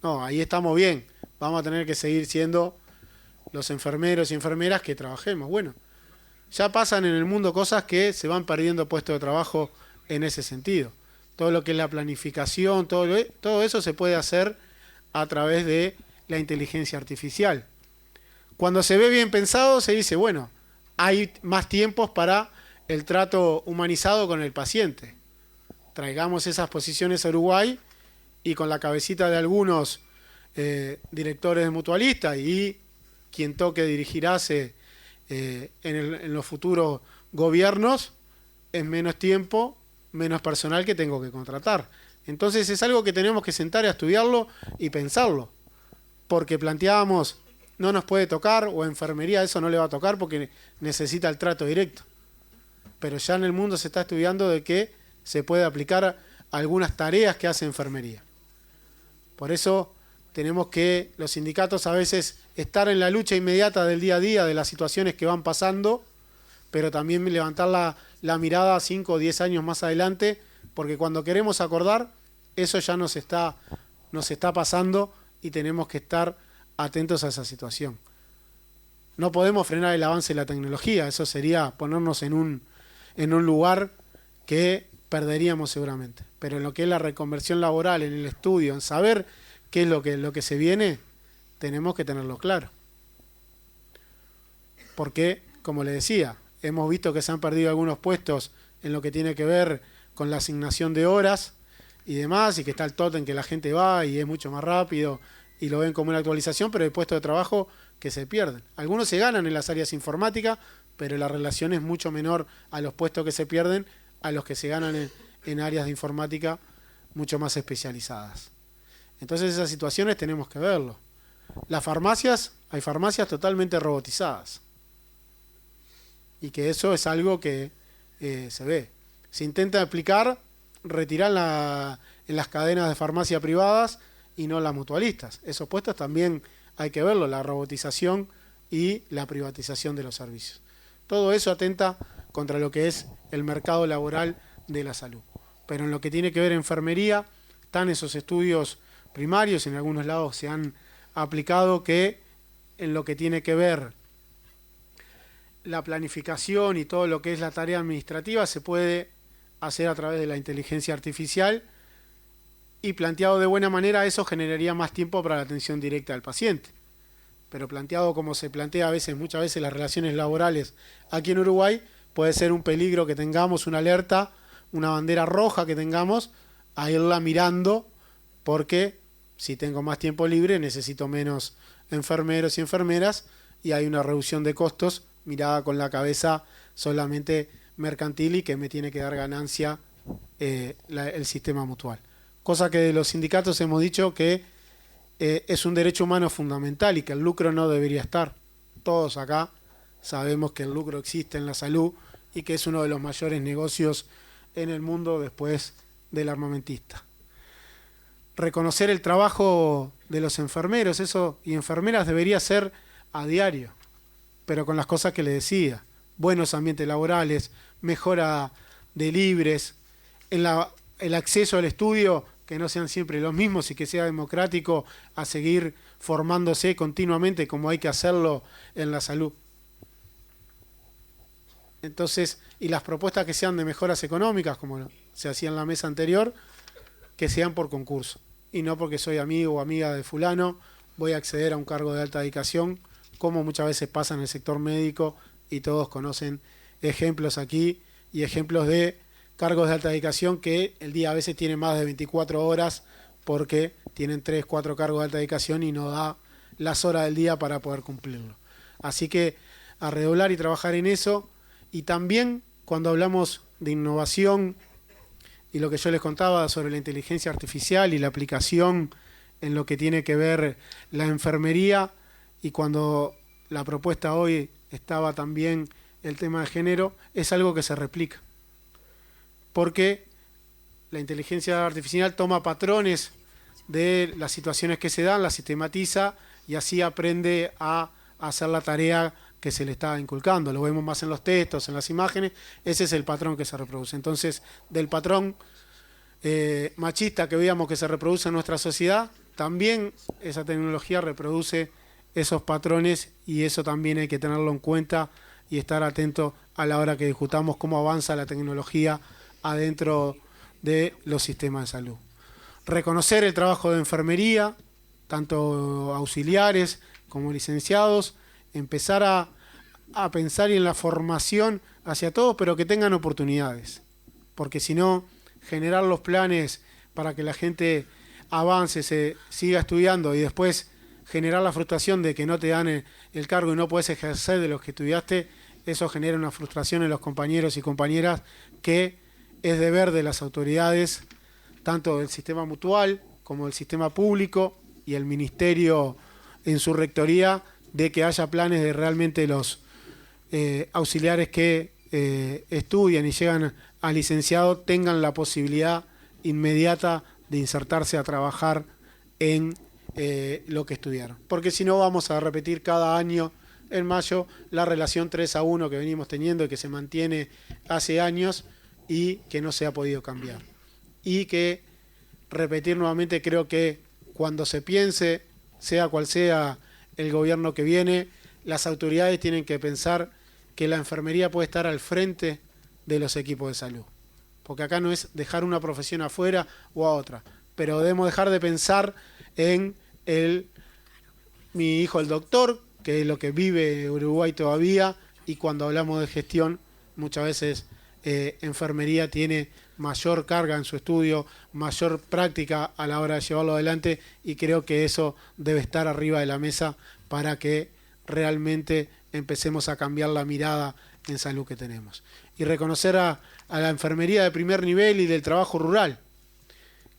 no, ahí estamos bien, vamos a tener que seguir siendo los enfermeros y enfermeras que trabajemos. Bueno, ya pasan en el mundo cosas que se van perdiendo puestos de trabajo en ese sentido. Todo lo que es la planificación, todo eso se puede hacer a través de la inteligencia artificial. Cuando se ve bien pensado, se dice, bueno, hay más tiempos para el trato humanizado con el paciente. Traigamos esas posiciones a Uruguay y con la cabecita de algunos directores de mutualistas y quien toque dirigirse en los futuros gobiernos, es menos tiempo, menos personal que tengo que contratar. Entonces es algo que tenemos que sentar a estudiarlo y pensarlo. Porque planteábamos, no nos puede tocar, o enfermería eso no le va a tocar porque necesita el trato directo. Pero ya en el mundo se está estudiando de que se puede aplicar algunas tareas que hace enfermería. Por eso tenemos que los sindicatos a veces estar en la lucha inmediata del día a día de las situaciones que van pasando, pero también levantar la mirada 5 o 10 años más adelante, porque cuando queremos acordar, eso ya nos está pasando y tenemos que estar atentos a esa situación. No podemos frenar el avance de la tecnología, eso sería ponernos en un lugar que perderíamos seguramente. Pero en lo que es la reconversión laboral, en el estudio, en saber qué es lo que se viene, tenemos que tenerlo claro. Porque, como le decía, hemos visto que se han perdido algunos puestos en lo que tiene que ver con la asignación de horas y demás, y que está el tótem que la gente va y es mucho más rápido y lo ven como una actualización, pero hay puestos de trabajo que se pierden. Algunos se ganan en las áreas informáticas, pero la relación es mucho menor a los puestos que se pierden a los que se ganan en áreas de informática mucho más especializadas. Entonces esas situaciones tenemos que verlo. Las farmacias, hay farmacias totalmente robotizadas. Y que eso es algo que se ve. Se intenta aplicar, retirar en las cadenas de farmacia privadas y no las mutualistas. Esos puestos también hay que verlo, la robotización y la privatización de los servicios. Todo eso atenta contra lo que es el mercado laboral de la salud. Pero en lo que tiene que ver enfermería, están esos estudios primarios, en algunos lados se han aplicado que en lo que tiene que ver la planificación y todo lo que es la tarea administrativa se puede hacer a través de la inteligencia artificial y planteado de buena manera eso generaría más tiempo para la atención directa del paciente. Pero planteado como se plantea muchas veces las relaciones laborales aquí en Uruguay, puede ser un peligro que tengamos, una alerta, una bandera roja que tengamos, a irla mirando, porque si tengo más tiempo libre necesito menos enfermeros y enfermeras y hay una reducción de costos mirada con la cabeza solamente mercantil y que me tiene que dar ganancia el sistema mutual. Cosa que de los sindicatos hemos dicho que es un derecho humano fundamental y que el lucro no debería estar. Todos acá sabemos que el lucro existe en la salud y que es uno de los mayores negocios en el mundo después del armamentista. Reconocer el trabajo de los enfermeros y enfermeras debería ser a diario, pero con las cosas que le decía, buenos ambientes laborales, mejora de libres, el acceso al estudio, que no sean siempre los mismos y que sea democrático a seguir formándose continuamente como hay que hacerlo en la salud. Entonces, y las propuestas que sean de mejoras económicas, como se hacía en la mesa anterior, que sean por concurso. Y no porque soy amigo o amiga de fulano, voy a acceder a un cargo de alta dedicación, como muchas veces pasa en el sector médico, y todos conocen ejemplos aquí, y ejemplos de cargos de alta dedicación que el día a veces tiene más de 24 horas, porque tienen 3, 4 cargos de alta dedicación y no da las horas del día para poder cumplirlo. Así que a redoblar y trabajar en eso, y también cuando hablamos de innovación y lo que yo les contaba sobre la inteligencia artificial y la aplicación en lo que tiene que ver la enfermería, y cuando la propuesta hoy estaba también el tema de género, es algo que se replica. Porque la inteligencia artificial toma patrones de las situaciones que se dan, las sistematiza y así aprende a hacer la tarea que se le está inculcando. Lo vemos más en los textos, en las imágenes. Ese es el patrón que se reproduce. Entonces, del patrón machista que veíamos que se reproduce en nuestra sociedad, también esa tecnología reproduce esos patrones, y eso también hay que tenerlo en cuenta y estar atento a la hora que discutamos cómo avanza la tecnología adentro de los sistemas de salud. Reconocer el trabajo de enfermería, tanto auxiliares como licenciados, empezar a pensar en la formación hacia todos, pero que tengan oportunidades, porque si no, generar los planes para que la gente avance, se siga estudiando y después generar la frustración de que no te dan el cargo y no puedes ejercer de los que estudiaste, eso genera una frustración en los compañeros y compañeras que es deber de las autoridades, tanto del sistema mutual como del sistema público y el ministerio en su rectoría, de que haya planes de realmente los auxiliares que estudian y llegan a licenciado tengan la posibilidad inmediata de insertarse a trabajar en lo que estudiaron. Porque si no, vamos a repetir cada año en mayo la relación 3-1 que venimos teniendo y que se mantiene hace años y que no se ha podido cambiar. Y que, repetir nuevamente, creo que cuando se piense, sea cual sea el gobierno que viene, las autoridades tienen que pensar que la enfermería puede estar al frente de los equipos de salud. Porque acá no es dejar una profesión afuera o a otra, pero debemos dejar de pensar en mi hijo el doctor, que es lo que vive Uruguay todavía, y cuando hablamos de gestión, muchas veces enfermería tiene mayor carga en su estudio, mayor práctica a la hora de llevarlo adelante, y creo que eso debe estar arriba de la mesa para que realmente empecemos a cambiar la mirada en salud que tenemos. Y reconocer a la enfermería de primer nivel y del trabajo rural,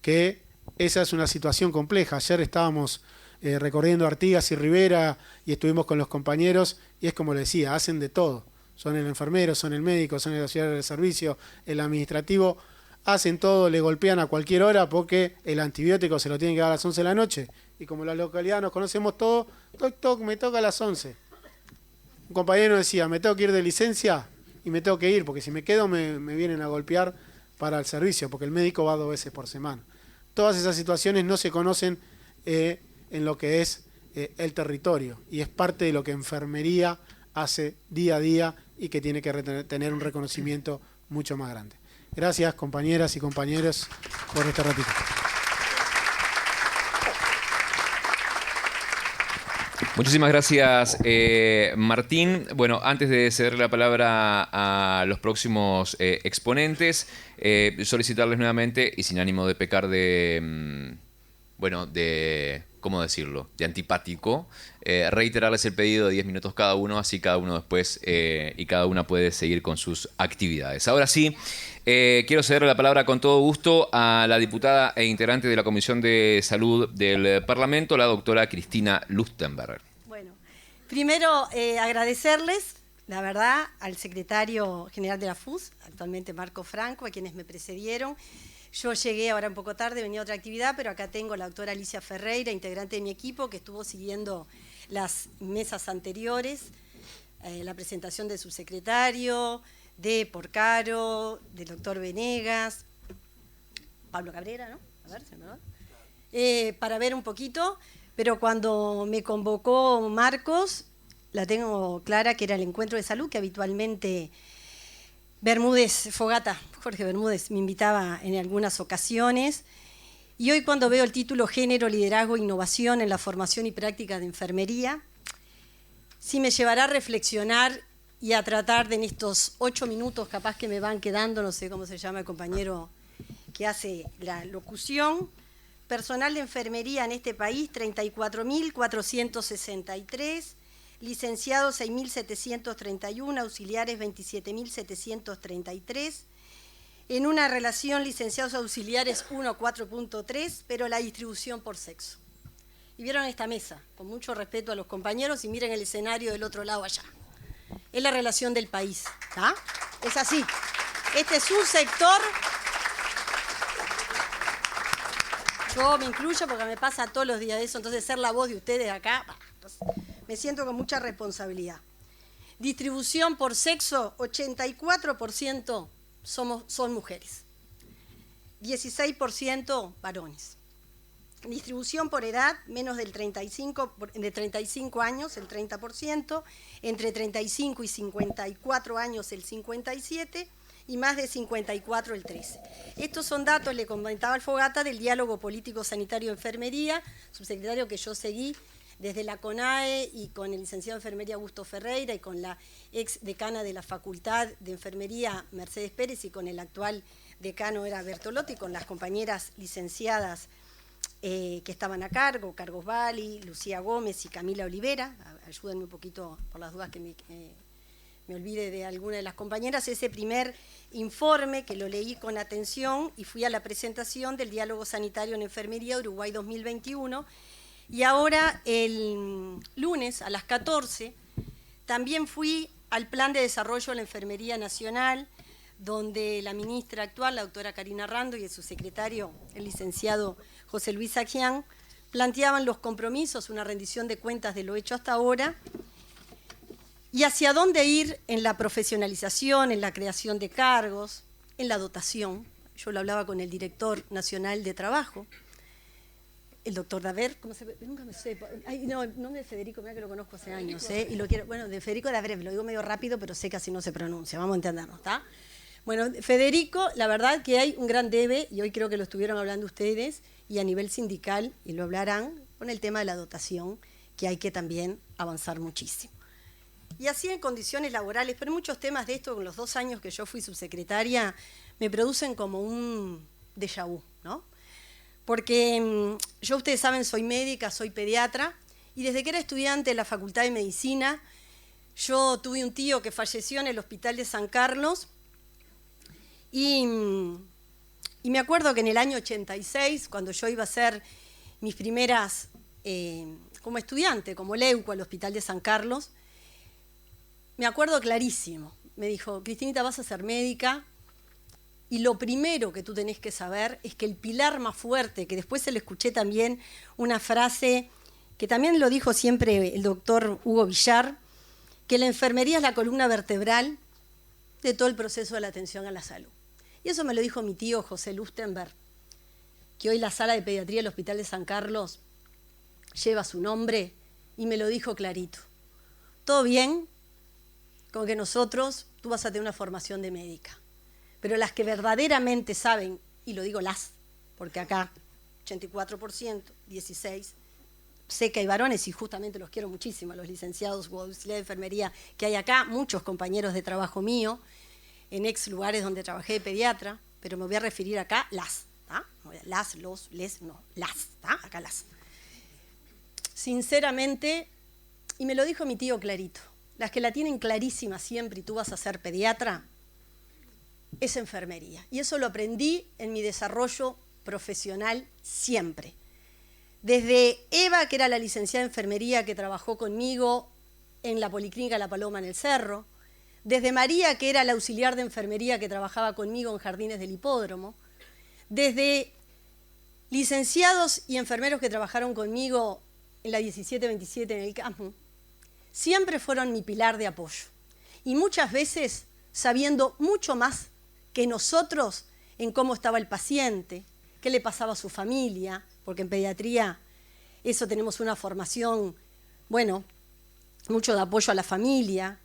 que esa es una situación compleja. Ayer estábamos recorriendo Artigas y Rivera y estuvimos con los compañeros, y es como les decía, hacen de todo. Son el enfermero, son el médico, son el auxiliar de servicio, el administrativo, hacen todo, le golpean a cualquier hora porque el antibiótico se lo tienen que dar a las 11 de la noche. Y como la localidad nos conocemos todos, toc, toc, me toca a las 11. Un compañero decía, me tengo que ir de licencia y me tengo que ir, porque si me quedo me vienen a golpear para el servicio, porque el médico va 2 veces por semana. Todas esas situaciones no se conocen en lo que es el territorio, y es parte de lo que enfermería hace día a día y que tiene que tener un reconocimiento mucho más grande. Gracias, compañeras y compañeros, por este ratito. Muchísimas gracias, Martín. Bueno, antes de ceder la palabra a los próximos exponentes, solicitarles nuevamente, y sin ánimo de pecar de ¿cómo decirlo?, de antipático, reiterarles el pedido de 10 minutos cada uno, así cada uno después y cada una puede seguir con sus actividades. Ahora sí, quiero ceder la palabra con todo gusto a la diputada e integrante de la Comisión de Salud del Parlamento, la doctora Cristina Lustenberg. Bueno, primero agradecerles, la verdad, al secretario general de la FUS, actualmente Marco Franco, a quienes me precedieron. Yo llegué ahora un poco tarde, venía a otra actividad, pero acá tengo a la doctora Alicia Ferreira, integrante de mi equipo, que estuvo siguiendo las mesas anteriores, la presentación de su secretario, de Porcaro, del doctor Venegas, Pablo Cabrera, ¿no? A ver, ¿se me va? Para ver un poquito, pero cuando me convocó Marcos, la tengo clara que era el encuentro de salud que habitualmente Jorge Bermúdez me invitaba en algunas ocasiones, y hoy cuando veo el título Género, Liderazgo e Innovación en la Formación y Práctica de Enfermería, sí me llevará a reflexionar y a tratar de, en estos 8 minutos capaz que me van quedando, no sé cómo se llama el compañero que hace la locución, personal de enfermería en este país 34.463, licenciados 6.731, auxiliares 27.733, en una relación licenciados auxiliares 1 4.3, pero la distribución por sexo. Y vieron esta mesa, con mucho respeto a los compañeros, y miren el escenario del otro lado allá. Es la relación del país, ¿está? Es así. Este es un sector, yo me incluyo porque me pasa todos los días eso, entonces ser la voz de ustedes acá, me siento con mucha responsabilidad. Distribución por sexo, 84% son mujeres, 16% varones. Distribución por edad, menos de 35 años, el 30%, entre 35 y 54 años, el 57%, y más de 54, el 13%. Estos son datos, le comentaba Alfogata, del diálogo político sanitario de enfermería, subsecretario que yo seguí desde la CONAE y con el licenciado de enfermería Augusto Ferreira y con la ex decana de la Facultad de Enfermería Mercedes Pérez y con el actual decano era Bertolotti, con las compañeras licenciadas que estaban a cargo, Carlos Bali, Lucía Gómez y Camila Olivera. Ayúdenme un poquito por las dudas que me olvide de alguna de las compañeras. Ese primer informe que lo leí con atención y fui a la presentación del Diálogo Sanitario en Enfermería Uruguay 2021. Y ahora, el lunes a las 14, también fui al Plan de Desarrollo de la Enfermería Nacional, donde la ministra actual, la doctora Karina Rando, y el subsecretario, el licenciado José Luis Ajian, planteaban los compromisos, una rendición de cuentas de lo hecho hasta ahora, y hacia dónde ir en la profesionalización, en la creación de cargos, en la dotación. Yo lo hablaba con el director nacional de trabajo, el doctor Daver, ¿cómo se ve? Nunca me sé. Ay, no, el nombre de Federico, mira que lo conozco hace años, y lo quiero, bueno, de Federico Daver, lo digo medio rápido, pero sé que así no se pronuncia, vamos a entendernos, ¿está? Bueno, Federico, la verdad que hay un gran debe, y hoy creo que lo estuvieron hablando ustedes, y a nivel sindical, y lo hablarán, con el tema de la dotación, que hay que también avanzar muchísimo. Y así en condiciones laborales, pero muchos temas de esto, con los 2 años que yo fui subsecretaria, me producen como un déjà vu, ¿no? Porque yo, ustedes saben, soy médica, soy pediatra, y desde que era estudiante de la Facultad de Medicina, yo tuve un tío que falleció en el Hospital de San Carlos, y me acuerdo que en el año 86, cuando yo iba a hacer mis primeras, como estudiante, como leuco al Hospital de San Carlos, me acuerdo clarísimo, me dijo, Cristinita, vas a ser médica, y lo primero que tú tenés que saber es que el pilar más fuerte, que después se le escuché también una frase que también lo dijo siempre el doctor Hugo Villar, que la enfermería es la columna vertebral de todo el proceso de la atención a la salud. Y eso me lo dijo mi tío José Lustenberg, que hoy la sala de pediatría del Hospital de San Carlos lleva su nombre, y me lo dijo clarito. Todo bien con que nosotros, tú vas a tener una formación de médica, pero las que verdaderamente saben, y lo digo las, porque acá 84%, 16%, sé que hay varones y justamente los quiero muchísimo, a los licenciados o auxiliares de enfermería que hay acá, muchos compañeros de trabajo mío, en ex lugares donde trabajé de pediatra, pero me voy a referir acá las, ¿tá? Las, los, les, no, las, ¿tá? Acá las. Sinceramente, y me lo dijo mi tío clarito, las que la tienen clarísima siempre y tú vas a ser pediatra, es enfermería. Y eso lo aprendí en mi desarrollo profesional siempre. Desde Eva, que era la licenciada de enfermería que trabajó conmigo en la Policlínica La Paloma en el Cerro, desde María, que era la auxiliar de enfermería que trabajaba conmigo en Jardines del Hipódromo, desde licenciados y enfermeros que trabajaron conmigo en la 1727 en el CAMU, siempre fueron mi pilar de apoyo. Y muchas veces sabiendo mucho más que nosotros en cómo estaba el paciente, qué le pasaba a su familia, porque en pediatría eso tenemos una formación, bueno, mucho de apoyo a la familia,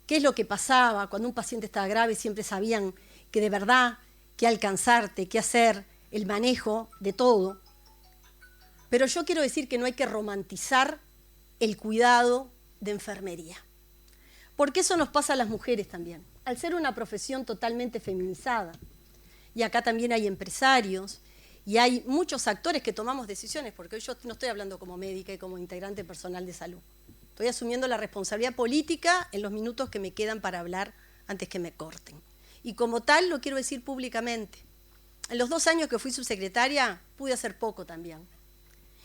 qué es lo que pasaba cuando un paciente estaba grave, siempre sabían que de verdad, qué alcanzarte, qué hacer, el manejo de todo. Pero yo quiero decir que no hay que romantizar el cuidado de enfermería, porque eso nos pasa a las mujeres también, al ser una profesión totalmente feminizada. Y acá también hay empresarios y hay muchos actores que tomamos decisiones, porque hoy yo no estoy hablando como médica y como integrante personal de salud. Estoy asumiendo la responsabilidad política en los minutos que me quedan para hablar antes que me corten. Y como tal lo quiero decir públicamente. En los 2 años que fui subsecretaria pude hacer poco también.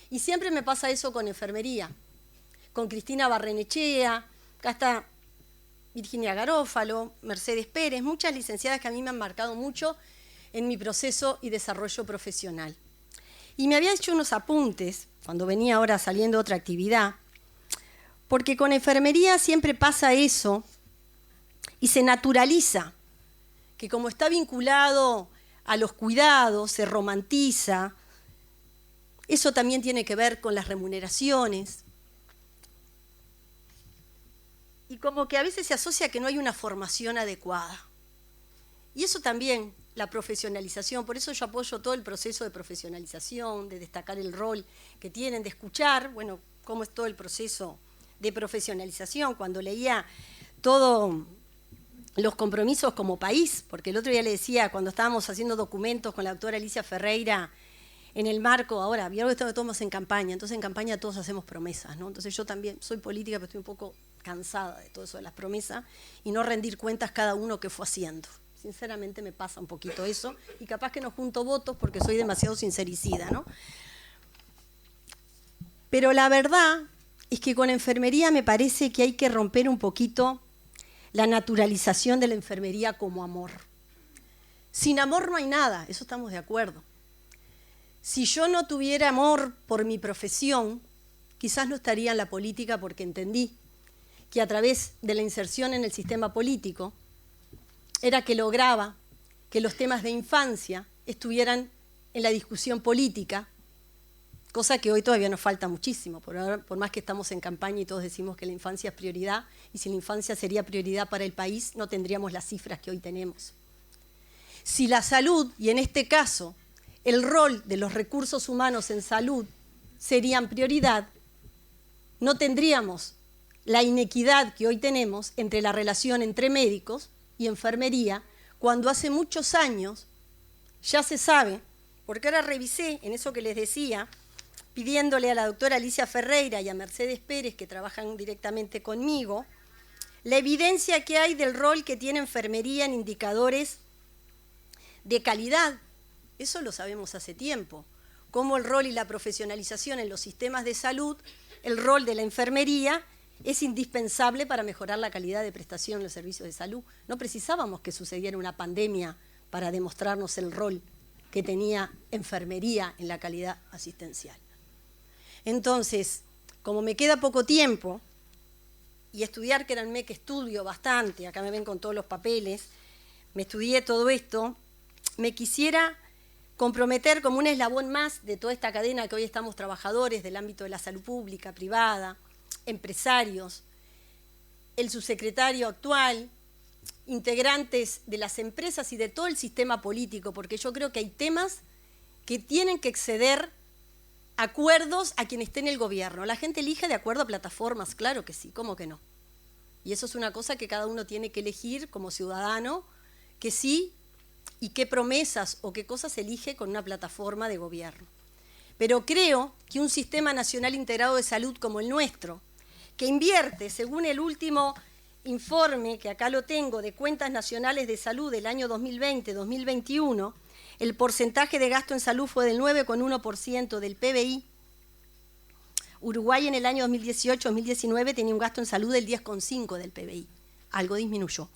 Y siempre me pasa eso con enfermería. Con Cristina Barrenechea, acá está Virginia Garófalo, Mercedes Pérez, muchas licenciadas que a mí me han marcado mucho en mi proceso y desarrollo profesional. Y me había hecho unos apuntes, cuando venía ahora saliendo otra actividad, Porque con enfermería siempre pasa eso y se naturaliza, que como está vinculado a los cuidados, se romantiza. Eso también tiene que ver con las remuneraciones. Y como que a veces se asocia que no hay una formación adecuada. Y eso también, la profesionalización, por eso yo apoyo todo el proceso de profesionalización, de destacar el rol que tienen, de escuchar, bueno, cómo es todo el proceso de profesionalización. Cuando leía todos los compromisos como país, porque el otro día le decía, cuando estábamos haciendo documentos con la doctora Alicia Ferreira, en el marco, ahora, vieron que estamos en campaña, entonces en campaña todos hacemos promesas, ¿no? Entonces yo también soy política, pero estoy un poco cansada de todo eso de las promesas y no rendir cuentas cada uno que fue haciendo. Sinceramente me pasa un poquito eso y capaz que no junto votos porque soy demasiado sincericida, ¿no? Pero la verdad es que con enfermería me parece que hay que romper un poquito la naturalización de la enfermería como amor. Sin amor no hay nada, eso estamos de acuerdo. Si yo no tuviera amor por mi profesión, quizás no estaría en la política porque entendí que a través de la inserción en el sistema político era que lograba que los temas de infancia estuvieran en la discusión política, cosa que hoy todavía nos falta muchísimo, por más que estamos en campaña y todos decimos que la infancia es prioridad, y si la infancia sería prioridad para el país, no tendríamos las cifras que hoy tenemos. Si la salud, y en este caso el rol de los recursos humanos en salud serían prioridad, no tendríamos la inequidad que hoy tenemos entre la relación entre médicos y enfermería, cuando hace muchos años ya se sabe, porque ahora revisé en eso que les decía, pidiéndole a la doctora Alicia Ferreira y a Mercedes Pérez, que trabajan directamente conmigo, la evidencia que hay del rol que tiene enfermería en indicadores de calidad. Eso lo sabemos hace tiempo, cómo el rol y la profesionalización en los sistemas de salud, el rol de la enfermería es indispensable para mejorar la calidad de prestación en los servicios de salud. No precisábamos que sucediera una pandemia para demostrarnos el rol que tenía enfermería en la calidad asistencial. Entonces, como me queda poco tiempo, y estudiar, créanme que estudio bastante, acá me ven con todos los papeles, me estudié todo esto, me quisiera comprometer como un eslabón más de toda esta cadena que hoy estamos trabajadores del ámbito de la salud pública, privada, empresarios, el subsecretario actual, integrantes de las empresas y de todo el sistema político, porque yo creo que hay temas que tienen que exceder acuerdos a quien esté en el gobierno. La gente elige de acuerdo a plataformas, claro que sí, ¿cómo que no? Y eso es una cosa que cada uno tiene que elegir como ciudadano, que sí, y qué promesas o qué cosas elige con una plataforma de gobierno. Pero creo que un sistema nacional integrado de salud como el nuestro, que invierte, según el último informe, que acá lo tengo, de Cuentas Nacionales de Salud del año 2020-2021, el porcentaje de gasto en salud fue del 9,1% del PBI. Uruguay en el año 2018-2019 tenía un gasto en salud del 10,5% del PBI. Algo disminuyó.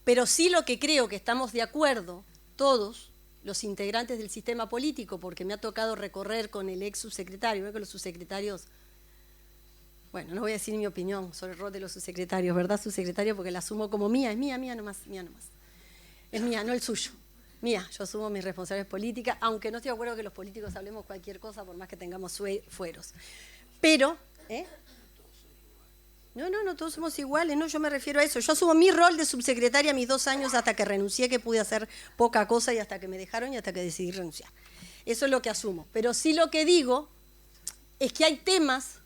Pero sí lo que creo que estamos de acuerdo, todos los integrantes del sistema político, porque me ha tocado recorrer con el ex subsecretario, ¿no? Que los subsecretarios, bueno, no voy a decir mi opinión sobre el rol de los subsecretarios, ¿verdad, subsecretario? Porque la asumo como mía, es mía nomás, mía nomás. Es mía, no el suyo. Mía, yo asumo mis responsabilidades políticas, aunque no estoy de acuerdo que los políticos hablemos cualquier cosa, por más que tengamos fueros. Pero, No, todos somos iguales, no, yo me refiero a eso. Yo asumo mi rol de subsecretaria mis 2 años hasta que renuncié, que pude hacer poca cosa y hasta que me dejaron y hasta que decidí renunciar. Eso es lo que asumo. Pero sí lo que digo es que hay temas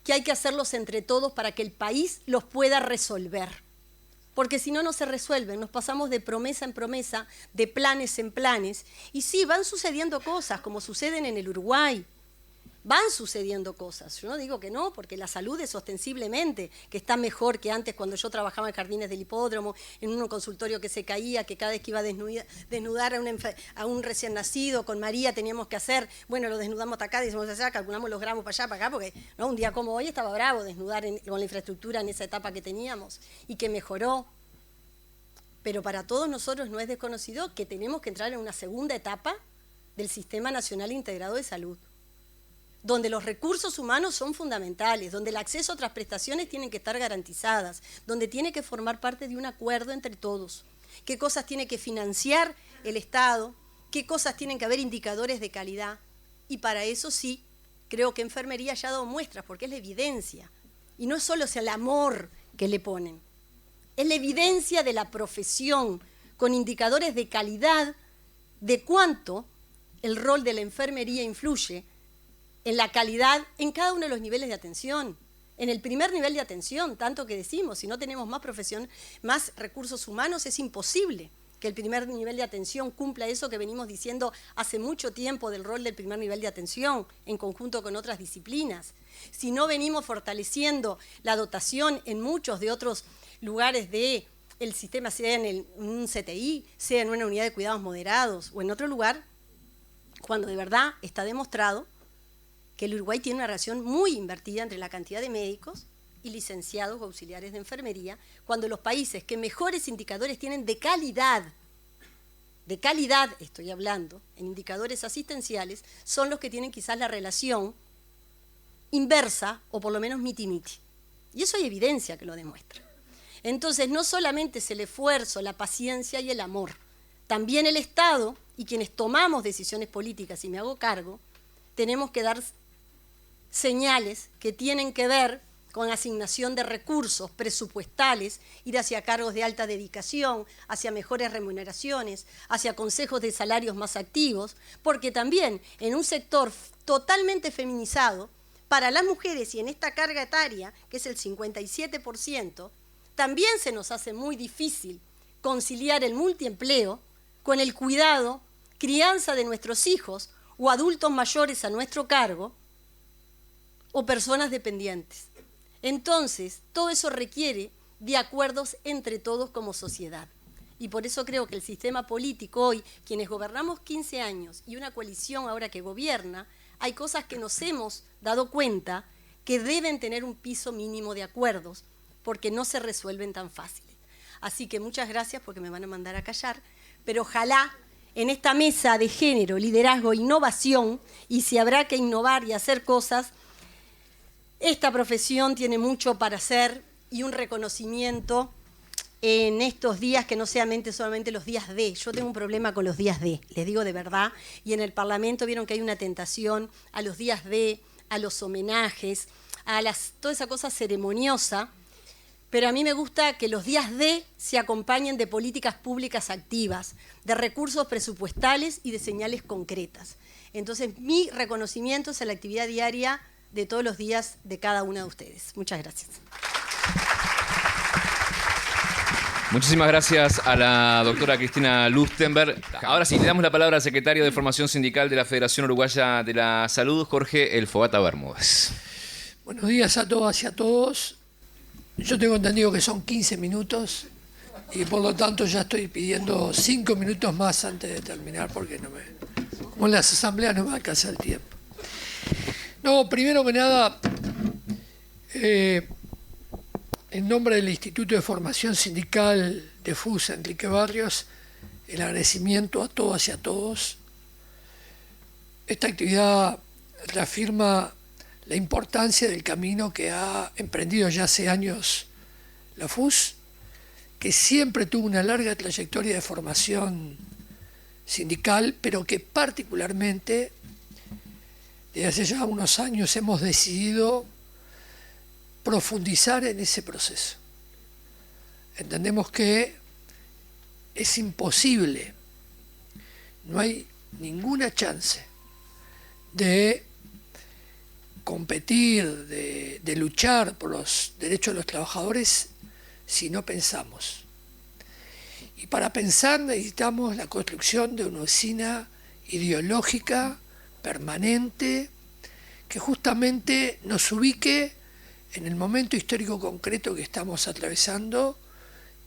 que hay que hacerlos entre todos para que el país los pueda resolver. Porque si no, no se resuelven. Nos pasamos de promesa en promesa, de planes en planes. Y sí, van sucediendo cosas, como suceden en el Uruguay. Van sucediendo cosas. Yo no digo que no, porque la salud es ostensiblemente que está mejor que antes cuando yo trabajaba en jardines del hipódromo, en un consultorio que se caía, que cada vez que iba a desnudar a un recién nacido, con María teníamos que hacer, bueno, lo desnudamos acá, decimos allá, calculamos los gramos para acá, porque ¿no? Un día como hoy estaba bravo desnudar con la infraestructura en esa etapa que teníamos y que mejoró. Pero para todos nosotros no es desconocido que tenemos que entrar en una segunda etapa del Sistema Nacional Integrado de Salud, donde los recursos humanos son fundamentales, donde el acceso a otras prestaciones tienen que estar garantizadas, donde tiene que formar parte de un acuerdo entre todos. ¿Qué cosas tiene que financiar el Estado? ¿Qué cosas tienen que haber indicadores de calidad? Y para eso sí, creo que enfermería ya ha dado muestras, porque es la evidencia. Y no es solo el amor que le ponen, es la evidencia de la profesión, con indicadores de calidad, de cuánto el rol de la enfermería influye en la calidad en cada uno de los niveles de atención. En el primer nivel de atención, tanto que decimos, si no tenemos más profesión, más recursos humanos, es imposible que el primer nivel de atención cumpla eso que venimos diciendo hace mucho tiempo del rol del primer nivel de atención, en conjunto con otras disciplinas. Si no venimos fortaleciendo la dotación en muchos de otros lugares del sistema, sea en un CTI, sea en una unidad de cuidados moderados o en otro lugar, cuando de verdad está demostrado que el Uruguay tiene una relación muy invertida entre la cantidad de médicos y licenciados o auxiliares de enfermería, cuando los países que mejores indicadores tienen de calidad estoy hablando, en indicadores asistenciales, son los que tienen quizás la relación inversa o por lo menos miti-miti. Y eso hay evidencia que lo demuestra. Entonces, no solamente es el esfuerzo, la paciencia y el amor, también el Estado y quienes tomamos decisiones políticas, y me hago cargo, tenemos que dar señales que tienen que ver con asignación de recursos presupuestales, ir hacia cargos de alta dedicación, hacia mejores remuneraciones, hacia consejos de salarios más activos, porque también en un sector totalmente feminizado, para las mujeres y en esta carga etaria, que es el 57%, también se nos hace muy difícil conciliar el multiempleo con el cuidado, crianza de nuestros hijos o adultos mayores a nuestro cargo, o personas dependientes. Entonces, todo eso requiere de acuerdos entre todos como sociedad. Y por eso creo que el sistema político hoy, quienes gobernamos 15 años y una coalición ahora que gobierna, hay cosas que nos hemos dado cuenta que deben tener un piso mínimo de acuerdos, porque no se resuelven tan fáciles. Así que muchas gracias, porque me van a mandar a callar, pero ojalá en esta mesa de género, liderazgo, innovación, y si habrá que innovar y hacer cosas, esta profesión tiene mucho para hacer y un reconocimiento en estos días que no sean solamente los días D. Yo tengo un problema con los días D, les digo de verdad, y en el Parlamento vieron que hay una tentación a los días D, a los homenajes, a toda esa cosa ceremoniosa, pero a mí me gusta que los días D se acompañen de políticas públicas activas, de recursos presupuestales y de señales concretas. Entonces, mi reconocimiento es a la actividad diaria de todos los días de cada una de ustedes. Muchas gracias. Muchísimas gracias a la doctora Cristina Lustenberg. Ahora sí, le damos la palabra al secretario de Formación Sindical de la Federación Uruguaya de la Salud, Jorge El Fogata Bermúdez. Buenos días a todas y a todos. Yo tengo entendido que son 15 minutos y por lo tanto ya estoy pidiendo 5 minutos más antes de terminar porque como en las asambleas no me alcanza el tiempo. No, primero que nada, en nombre del Instituto de Formación Sindical de FUS Enrique Barrios, el agradecimiento a todas y a todos. Esta actividad reafirma la importancia del camino que ha emprendido ya hace años la FUS, que siempre tuvo una larga trayectoria de formación sindical, pero que particularmente desde hace ya unos años hemos decidido profundizar en ese proceso. Entendemos que es imposible, no hay ninguna chance de competir, de luchar por los derechos de los trabajadores si no pensamos. Y para pensar necesitamos la construcción de una usina ideológica permanente que justamente nos ubique en el momento histórico concreto que estamos atravesando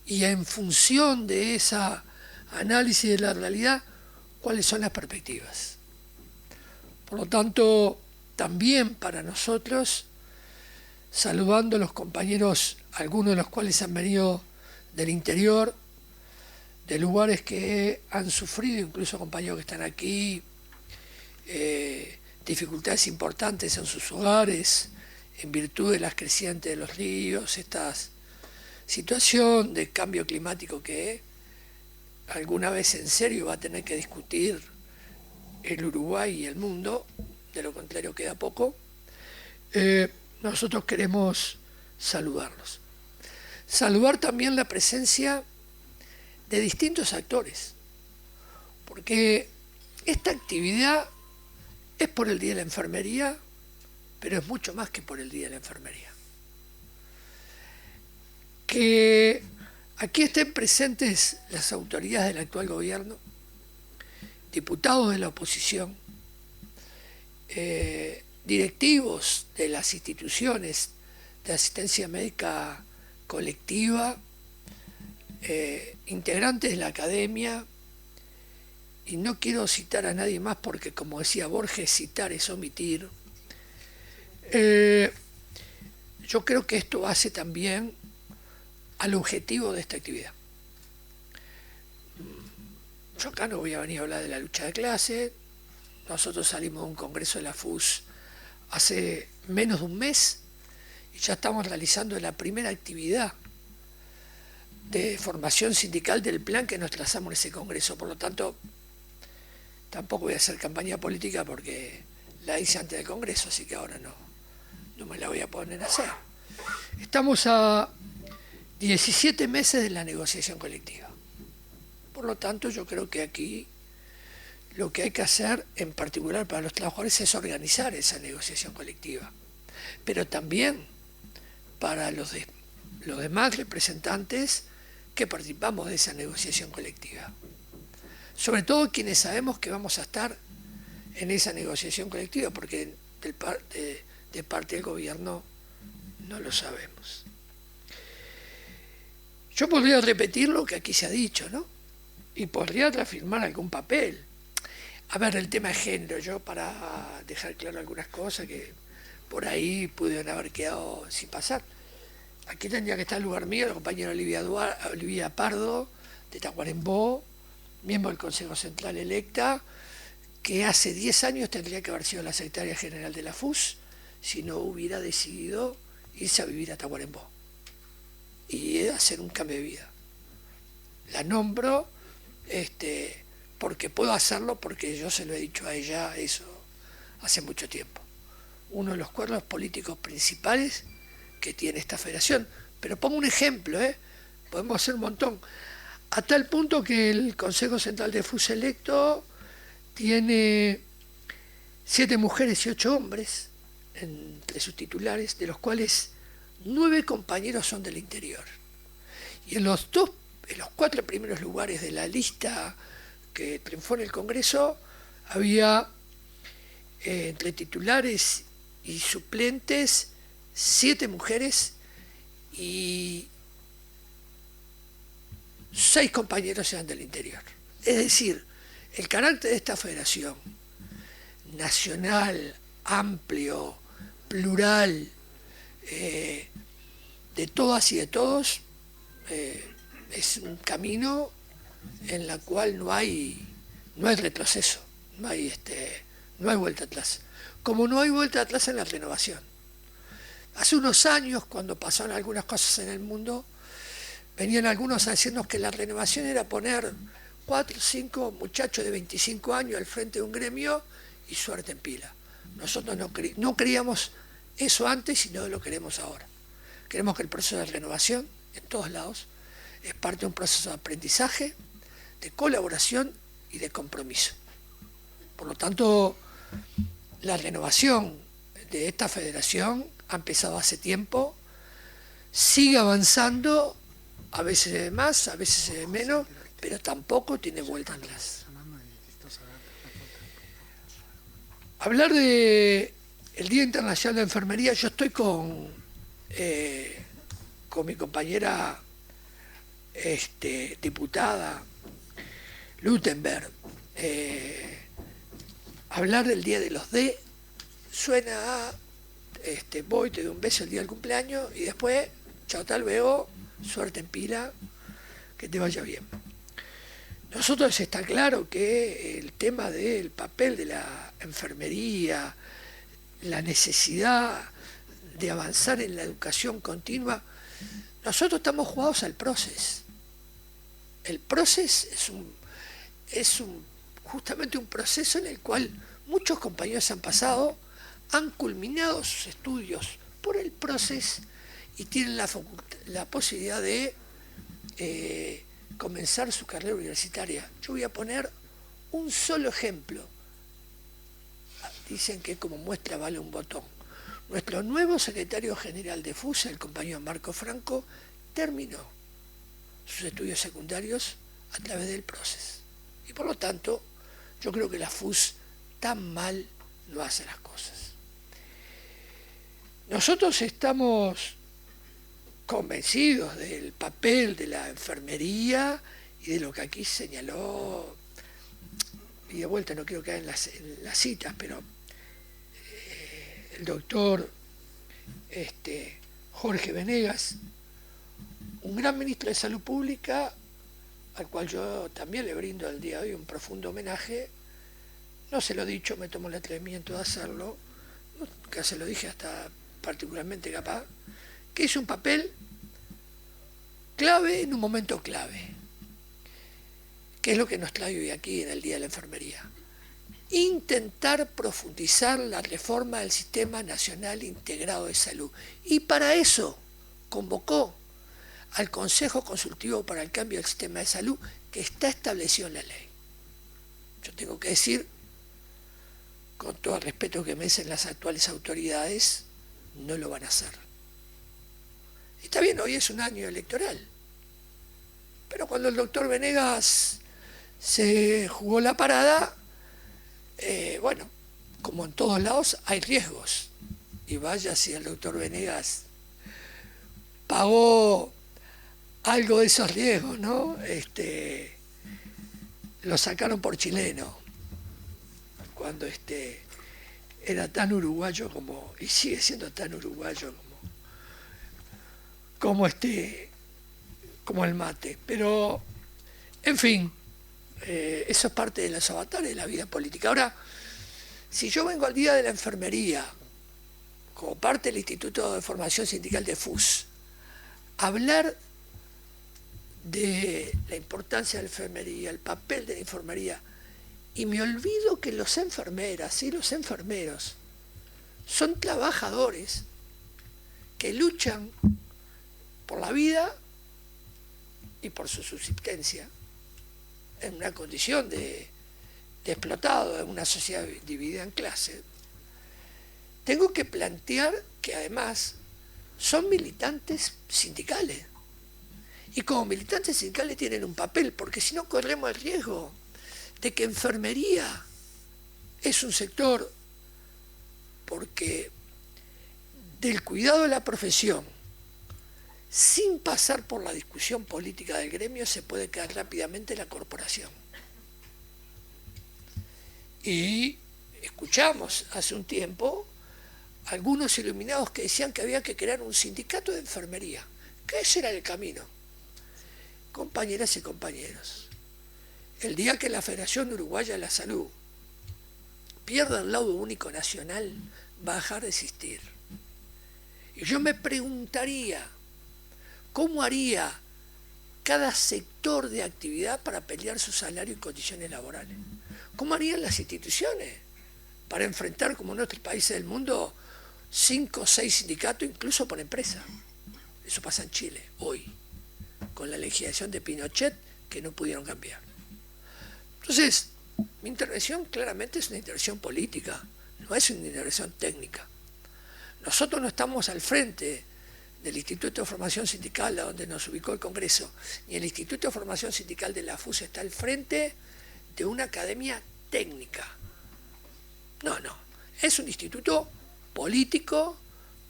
y en función de esa análisis de la realidad, cuáles son las perspectivas. Por lo tanto, también para nosotros, saludando a los compañeros, algunos de los cuales han venido del interior, de lugares que han sufrido, incluso compañeros que están aquí, dificultades importantes en sus hogares, en virtud de las crecientes de los ríos, esta situación de cambio climático que alguna vez en serio va a tener que discutir el Uruguay y el mundo, de lo contrario queda poco. Nosotros queremos saludarlos. Saludar también la presencia de distintos actores, porque esta actividad es por el Día de la Enfermería, pero es mucho más que por el Día de la Enfermería. Que aquí estén presentes las autoridades del actual gobierno, diputados de la oposición, directivos de las instituciones de asistencia médica colectiva, integrantes de la academia, y no quiero citar a nadie más porque, como decía Borges, citar es omitir. Yo creo que esto hace también al objetivo de esta actividad. Yo acá no voy a venir a hablar de la lucha de clase. Nosotros salimos de un congreso de la FUS hace menos de un mes y ya estamos realizando la primera actividad de formación sindical del plan que nos trazamos en ese congreso. Por lo tanto, tampoco voy a hacer campaña política porque la hice antes del congreso, así que ahora no me la voy a poner a hacer. Estamos a 17 meses de la negociación colectiva. Por lo tanto, yo creo que aquí lo que hay que hacer, en particular para los trabajadores, es organizar esa negociación colectiva. Pero también para los demás representantes que participamos de esa negociación colectiva. Sobre todo quienes sabemos que vamos a estar en esa negociación colectiva, porque de parte del gobierno no lo sabemos. Yo podría repetir lo que aquí se ha dicho, ¿no? Y podría reafirmar algún papel. A ver, el tema de género, yo para dejar claro algunas cosas que por ahí pudieron haber quedado sin pasar. Aquí tendría que estar el lugar mío, la compañera Olivia Pardo, de Tacuarembó, miembro del Consejo Central electa, que hace 10 años tendría que haber sido la secretaria general de la FUS si no hubiera decidido irse a vivir a Tacuarembó y hacer un cambio de vida. La nombro porque puedo hacerlo, porque yo se lo he dicho a ella eso hace mucho tiempo. Uno de los cuernos políticos principales que tiene esta federación. Pero pongo un ejemplo, podemos hacer un montón. A tal punto que el Consejo Central de FUS electo tiene 7 mujeres y 8 hombres entre sus titulares, de los cuales 9 compañeros son del interior. Y en los 4 primeros lugares de la lista que triunfó en el Congreso, había entre titulares y suplentes 7 mujeres y 6 compañeros eran del interior. Es decir, el carácter de esta federación nacional, amplio, plural, de todas y de todos, es un camino en el cual no hay retroceso, no hay vuelta atrás. Como no hay vuelta atrás en la renovación. Hace unos años, cuando pasaron algunas cosas en el mundo, venían algunos a decirnos que la renovación era poner 4 o 5 muchachos de 25 años al frente de un gremio y suerte en pila. Nosotros no creíamos eso antes y no lo queremos ahora. Queremos que el proceso de renovación, en todos lados, es parte de un proceso de aprendizaje, de colaboración y de compromiso. Por lo tanto, la renovación de esta federación ha empezado hace tiempo, sigue avanzando, a veces de más, a veces de menos, pero tampoco tiene vuelta atrás. Hablar de el Día Internacional de Enfermería, yo estoy con mi compañera diputada Lutemberg. Hablar del Día de los D suena a voy, te doy un beso el día del cumpleaños y después, chao, tal veo, suerte en pila, que te vaya bien. Nosotros está claro que el tema del papel de la enfermería, la necesidad de avanzar en la educación continua, nosotros estamos jugados al proceso. El proceso es justamente un proceso en el cual muchos compañeros han pasado, han culminado sus estudios por el proceso y tienen la posibilidad de comenzar su carrera universitaria. Yo voy a poner un solo ejemplo. Dicen que como muestra vale un botón. Nuestro nuevo secretario general de FUS, el compañero Marco Franco, terminó sus estudios secundarios a través del proceso. Y por lo tanto, yo creo que la FUS tan mal no hace las cosas. Nosotros estamos convencidos del papel de la enfermería y de lo que aquí señaló, y de vuelta no quiero caer en las citas, pero el doctor Jorge Venegas, un gran ministro de Salud Pública, al cual yo también le brindo el día de hoy un profundo homenaje. No se lo he dicho, me tomo el atrevimiento de hacerlo, nunca se lo dije hasta particularmente capaz, que es un papel clave en un momento clave, que es lo que nos trae hoy aquí en el Día de la Enfermería. Intentar profundizar la reforma del Sistema Nacional Integrado de Salud. Y para eso convocó al Consejo Consultivo para el Cambio del Sistema de Salud, que está establecido en la ley. Yo tengo que decir, con todo el respeto que merecen las actuales autoridades, no lo van a hacer. Está bien, hoy es un año electoral, pero cuando el doctor Venegas se jugó la parada, bueno, como en todos lados hay riesgos, y vaya si el doctor Venegas pagó algo de esos riesgos, ¿no? Lo sacaron por chileno, cuando era tan uruguayo como, y sigue siendo tan uruguayo como el mate. Pero, en fin, eso es parte de los avatares de la vida política. Ahora, si yo vengo al Día de la Enfermería, como parte del Instituto de Formación Sindical de FUS, a hablar de la importancia de la enfermería, el papel de la enfermería, y me olvido que las enfermeras y los enfermeros son trabajadores que luchan por la vida y por su subsistencia en una condición de explotado, en una sociedad dividida en clases. Tengo que plantear que además son militantes sindicales, y como militantes sindicales tienen un papel, porque si no corremos el riesgo de que enfermería es un sector, porque del cuidado de la profesión, sin pasar por la discusión política del gremio, se puede caer rápidamente la corporación. Y escuchamos hace un tiempo algunos iluminados que decían que había que crear un sindicato de enfermería, que ese era el camino. Compañeras y compañeros, el día que la Federación Uruguaya de la Salud pierda el laudo único nacional, va a dejar de existir. Y yo me preguntaría, ¿cómo haría cada sector de actividad para pelear su salario y condiciones laborales? ¿Cómo harían las instituciones para enfrentar, como en otros países del mundo, 5 o 6 sindicatos, incluso por empresa? Eso pasa en Chile, hoy, con la legislación de Pinochet, que no pudieron cambiar. Entonces, mi intervención claramente es una intervención política, no es una intervención técnica. Nosotros no estamos al frente del Instituto de Formación Sindical, a donde nos ubicó el Congreso, ni el Instituto de Formación Sindical de la FUS está al frente de una academia técnica. No, es un instituto político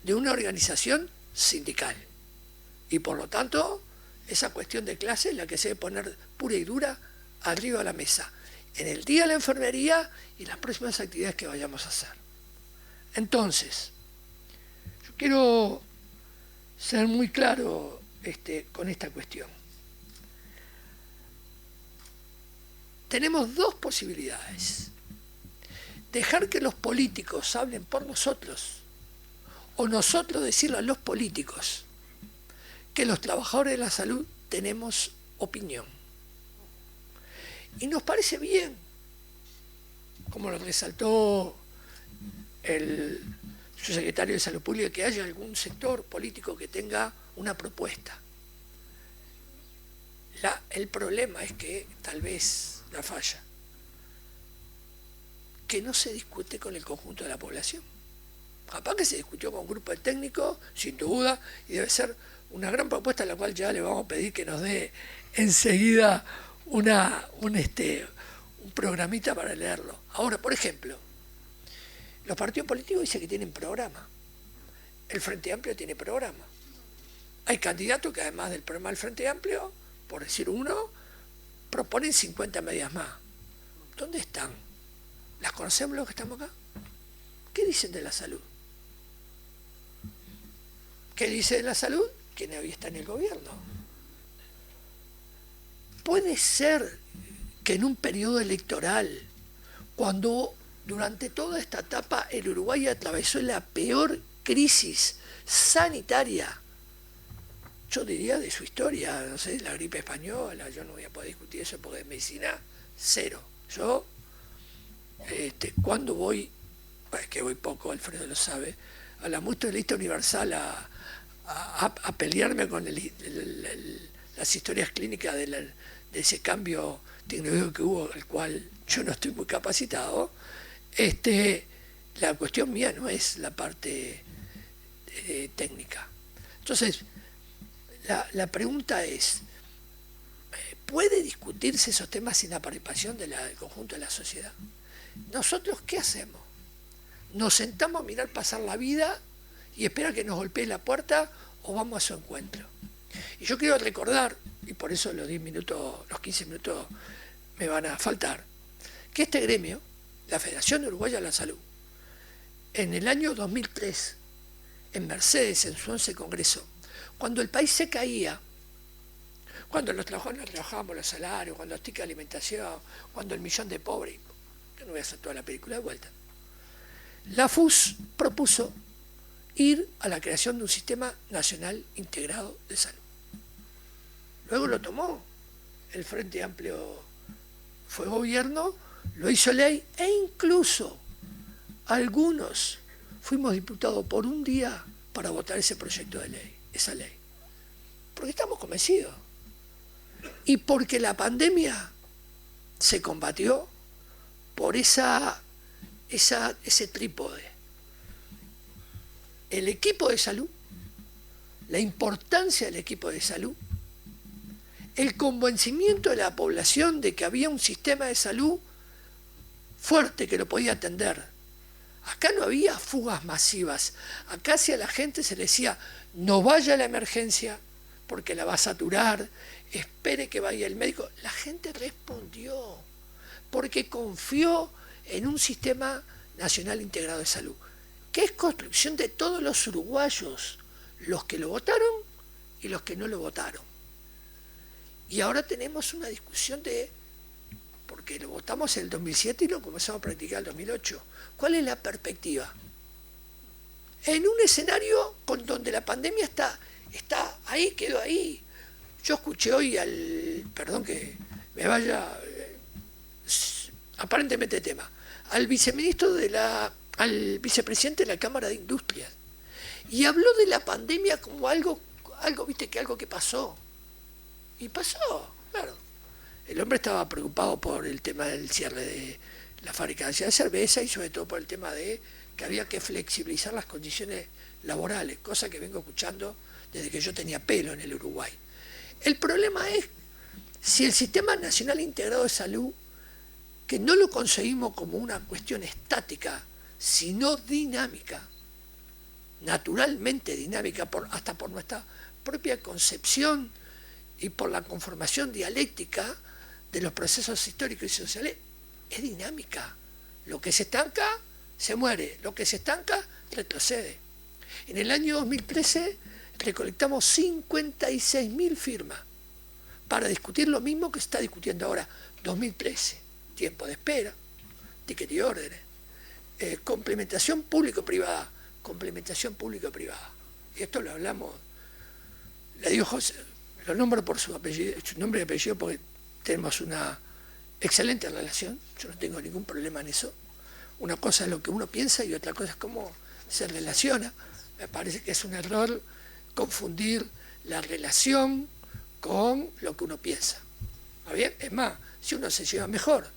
de una organización sindical. Y por lo tanto, esa cuestión de clase es la que se debe poner pura y dura arriba de la mesa, en el Día de la Enfermería y las próximas actividades que vayamos a hacer. Entonces, yo quiero ser muy claro con esta cuestión. tenemos dos posibilidades. Dejar que los políticos hablen por nosotros, o nosotros decirle a los políticos que los trabajadores de la salud tenemos opinión. Y nos parece bien, como lo resaltó su secretario de Salud Pública, que haya algún sector político que tenga una propuesta. El problema es que tal vez la falla, que no se discute con el conjunto de la población. Capaz que se discutió con un grupo de técnicos, sin duda, y debe ser una gran propuesta a la cual ya le vamos a pedir que nos dé enseguida un programita para leerlo. Ahora, por ejemplo, los partidos políticos dicen que tienen programa. El Frente Amplio tiene programa. Hay candidatos que además del programa del Frente Amplio, por decir uno, proponen 50 medidas más. ¿Dónde están? ¿Las conocemos los que estamos acá? ¿Qué dicen de la salud? ¿Qué dice de la salud? Quien hoy está en el gobierno. Puede ser que en un periodo electoral, cuando durante toda esta etapa el Uruguay atravesó la peor crisis sanitaria, yo diría de su historia, no sé, la gripe española, yo no voy a poder discutir eso porque de medicina, cero. Yo, cuando voy, que voy poco, Alfredo lo sabe, a la mutualista universal a pelearme con las historias clínicas de ese cambio tecnológico que hubo, al cual yo no estoy muy capacitado, la cuestión mía no es la parte técnica. Entonces, la pregunta es, ¿puede discutirse esos temas sin la participación del conjunto de la sociedad? ¿Nosotros qué hacemos? ¿Nos sentamos a mirar pasar la vida y esperar que nos golpee la puerta o vamos a su encuentro? Y yo quiero recordar, y por eso los 10 minutos, los 15 minutos me van a faltar, que este gremio, la Federación Uruguaya de la Salud, en el año 2003, en Mercedes, en su 11 Congreso, cuando el país se caía, cuando los trabajadores no trabajábamos los salarios, cuando los tickets de alimentación, cuando el millón de pobres, yo no voy a hacer toda la película de vuelta, la FUS propuso ir a la creación de un sistema nacional integrado de salud. Luego lo tomó el Frente Amplio, fue gobierno, lo hizo ley e incluso algunos fuimos diputados por un día para votar ese proyecto de ley, esa ley. Porque estamos convencidos. Y porque la pandemia se combatió por ese trípode. El equipo de salud, la importancia del equipo de salud, el convencimiento de la población de que había un sistema de salud fuerte que lo podía atender. Acá no había fugas masivas. Acá si a la gente se le decía, no vaya a la emergencia porque la va a saturar, espere que vaya el médico. La gente respondió porque confió en un sistema nacional integrado de salud, que es construcción de todos los uruguayos, los que lo votaron y los que no lo votaron. Y ahora tenemos una discusión porque lo votamos en el 2007 y lo comenzamos a practicar en el 2008. ¿Cuál es la perspectiva? En un escenario donde la pandemia está ahí, quedó ahí. Yo escuché hoy perdón que me vaya aparentemente de tema, al vicepresidente de la Cámara de Industrias, y habló de la pandemia como algo que pasó. Y pasó, claro. El hombre estaba preocupado por el tema del cierre de la fábrica de cerveza y sobre todo por el tema de que había que flexibilizar las condiciones laborales, cosa que vengo escuchando desde que yo tenía pelo en el Uruguay. El problema es si el Sistema Nacional Integrado de Salud, que no lo conseguimos como una cuestión estática, sino dinámica, naturalmente dinámica, hasta por nuestra propia concepción y por la conformación dialéctica de los procesos históricos y sociales, es dinámica. Lo que se estanca, se muere. Lo que se estanca, retrocede. En el año 2013 recolectamos 56.000 firmas para discutir lo mismo que se está discutiendo ahora. 2013, tiempo de espera, ticket y órdenes, complementación público-privada, Y esto lo hablamos, le digo José, lo nombro por su apellido, su nombre y apellido porque tenemos una excelente relación, yo no tengo ningún problema en eso. Una cosa es lo que uno piensa y otra cosa es cómo se relaciona. Me parece que es un error confundir la relación con lo que uno piensa. ¿Está bien? Es más, si uno se lleva mejor,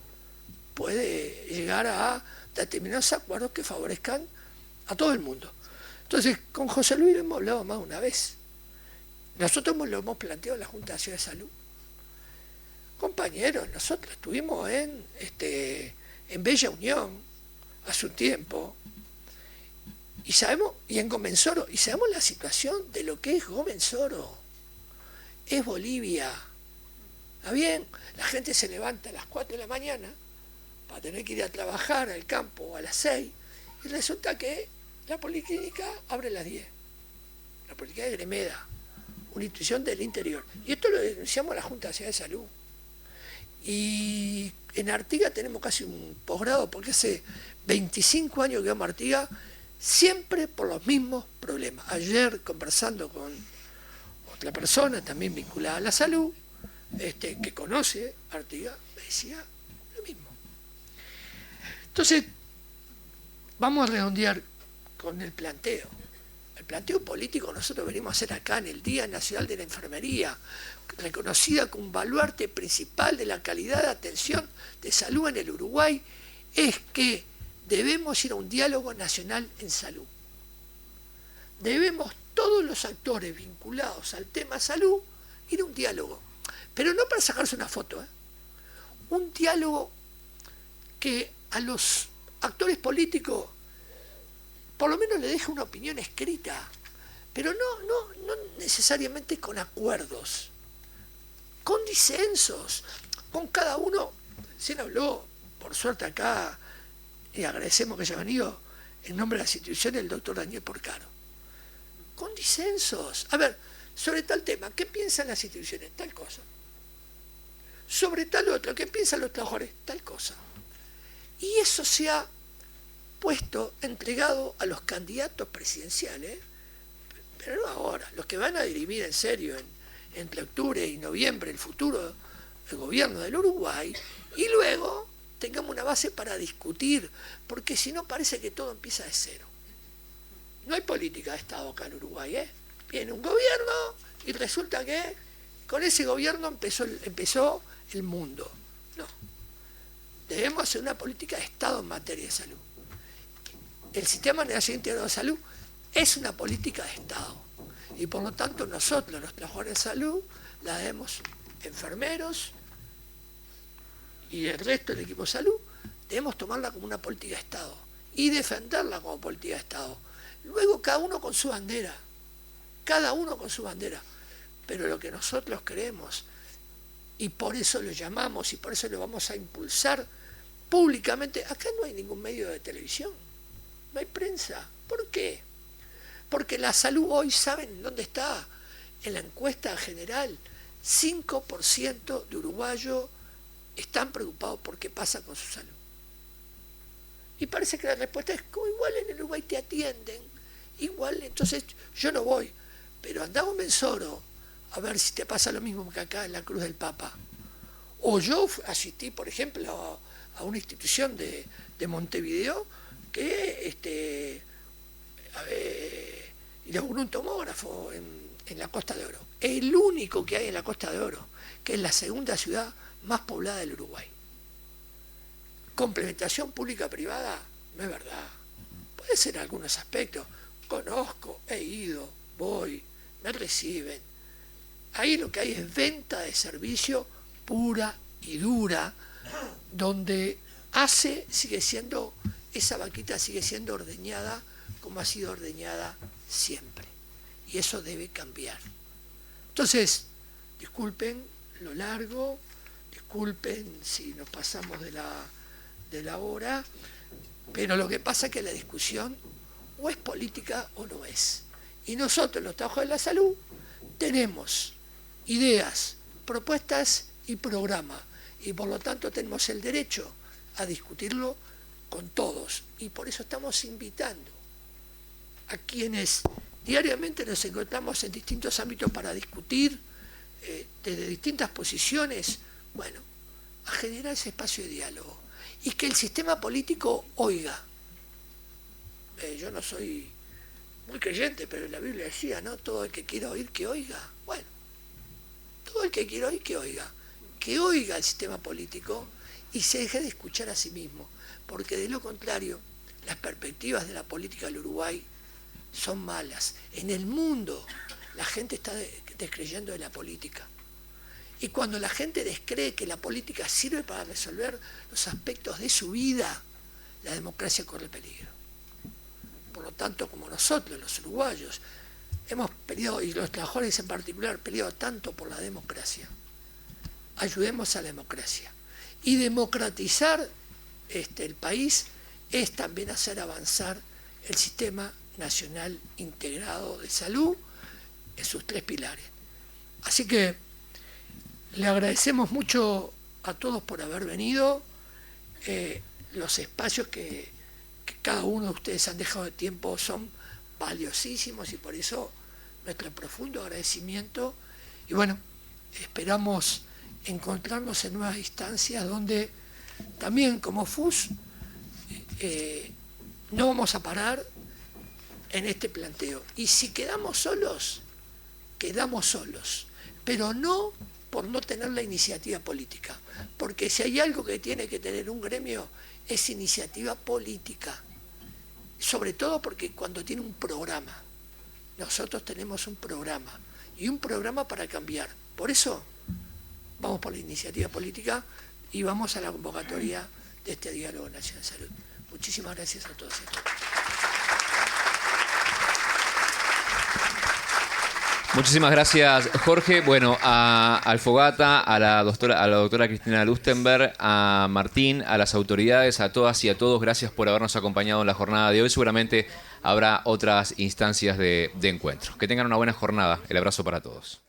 puede llegar a determinados acuerdos que favorezcan a todo el mundo. Entonces, con José Luis lo hemos hablado más de una vez. Nosotros lo hemos planteado en la Junta Nacional de Salud. Compañeros, nosotros estuvimos en Bella Unión hace un tiempo y en Gómez Soro, y sabemos la situación de lo que es Gómez Soro. Es Bolivia. ¿Está bien? La gente se levanta a las 4 de la mañana para tener que ir a trabajar al campo a las 6 y resulta que la policlínica abre a las 10. La policlínica de Gremeda, una institución del interior. Y esto lo denunciamos a la Junta Nacional de Salud. Y en Artigas tenemos casi un posgrado porque hace 25 años que vamos a Artigas siempre por los mismos problemas. Ayer conversando con otra persona también vinculada a la salud, que conoce Artigas, me decía lo mismo. Entonces, vamos a redondear con el planteo. El planteo político nosotros venimos a hacer acá en el Día Nacional de la Enfermería, reconocida como un baluarte principal de la calidad de atención de salud en el Uruguay, es que debemos ir a un diálogo nacional en salud. Debemos todos los actores vinculados al tema salud ir a un diálogo, pero no para sacarse una foto, un diálogo que a los actores políticos por lo menos le deje una opinión escrita, pero no necesariamente con acuerdos, con disensos, con cada uno. Se habló, por suerte acá, y agradecemos que haya venido en nombre de las instituciones el doctor Daniel Porcaro. Con disensos. A ver, sobre tal tema, ¿qué piensan las instituciones? Tal cosa. Sobre tal otro, ¿qué piensan los trabajadores? Tal cosa. Y eso se ha puesto, entregado a los candidatos presidenciales, pero no ahora, los que van a dirimir en serio entre octubre y noviembre el futuro del gobierno del Uruguay, y luego tengamos una base para discutir, porque si no parece que todo empieza de cero. No hay política de Estado acá en Uruguay, Viene un gobierno y resulta que con ese gobierno empezó el mundo. No. Debemos hacer una política de Estado en materia de salud. El Sistema Nacional Integrado de Salud es una política de Estado. Y por lo tanto nosotros, los trabajadores de salud, la debemos enfermeros y el resto del equipo de salud, debemos tomarla como una política de Estado y defenderla como política de Estado. Luego cada uno con su bandera, pero lo que nosotros creemos, y por eso lo llamamos y por eso lo vamos a impulsar públicamente, acá no hay ningún medio de televisión, no hay prensa. ¿Por qué? Porque la salud hoy, ¿saben dónde está? En la encuesta general, 5% de uruguayos están preocupados por qué pasa con su salud. Y parece que la respuesta es como igual en el Uruguay te atienden, igual, entonces yo no voy, pero andá a Gómez Soro a ver si te pasa lo mismo que acá en la Cruz del Papa. O yo asistí, por ejemplo, a una institución de Montevideo que inauguró un tomógrafo en la Costa de Oro. El único que hay en la Costa de Oro, que es la segunda ciudad más poblada del Uruguay. Complementación pública-privada, no es verdad. Puede ser en algunos aspectos. Conozco, he ido, voy, me reciben. Ahí lo que hay es venta de servicio pura y dura, donde esa vaquita sigue siendo ordeñada como ha sido ordeñada siempre. Y eso debe cambiar. Entonces, disculpen lo largo, disculpen si nos pasamos de la hora, pero lo que pasa es que la discusión o es política o no es. Y nosotros, los trabajadores de la salud, tenemos ideas propuestas y programa, y por lo tanto tenemos el derecho a discutirlo con todos, y por eso estamos invitando a quienes diariamente nos encontramos en distintos ámbitos para discutir desde distintas posiciones, bueno, a generar ese espacio de diálogo y que el sistema político oiga. Yo no soy muy creyente, pero la Biblia decía, ¿no? Todo el que quiera oír, que oiga. Bueno, todo el que quiera oír, que oiga el sistema político y se deje de escuchar a sí mismo, porque de lo contrario, las perspectivas de la política del Uruguay son malas. En el mundo la gente está descreyendo de la política. Y cuando la gente descree que la política sirve para resolver los aspectos de su vida, la democracia corre peligro. Por lo tanto, como nosotros, los uruguayos, hemos peleado, y los trabajadores en particular, peleado tanto por la democracia, ayudemos a la democracia. Y democratizar el país es también hacer avanzar el sistema nacional integrado de salud en sus 3 pilares. Así que le agradecemos mucho a todos por haber venido. Los espacios que cada uno de ustedes han dejado de tiempo son valiosísimos y por eso nuestro profundo agradecimiento. Y bueno, esperamos encontrarnos en nuevas instancias donde también como FUS no vamos a parar en este planteo. Y si quedamos solos, pero no por no tener la iniciativa política, porque si hay algo que tiene que tener un gremio es iniciativa política, sobre todo porque cuando tiene un programa, nosotros tenemos un programa y un programa para cambiar. Por eso vamos por la iniciativa política y vamos a la convocatoria de este Diálogo Nacional de Salud. Muchísimas gracias a todos y a todas. Muchísimas gracias, Jorge. Bueno, a Alfogata, a la doctora Cristina Lustenberg, a Martín, a las autoridades, a todas y a todos, gracias por habernos acompañado en la jornada de hoy. Seguramente habrá otras instancias de encuentro. Que tengan una buena jornada. El abrazo para todos.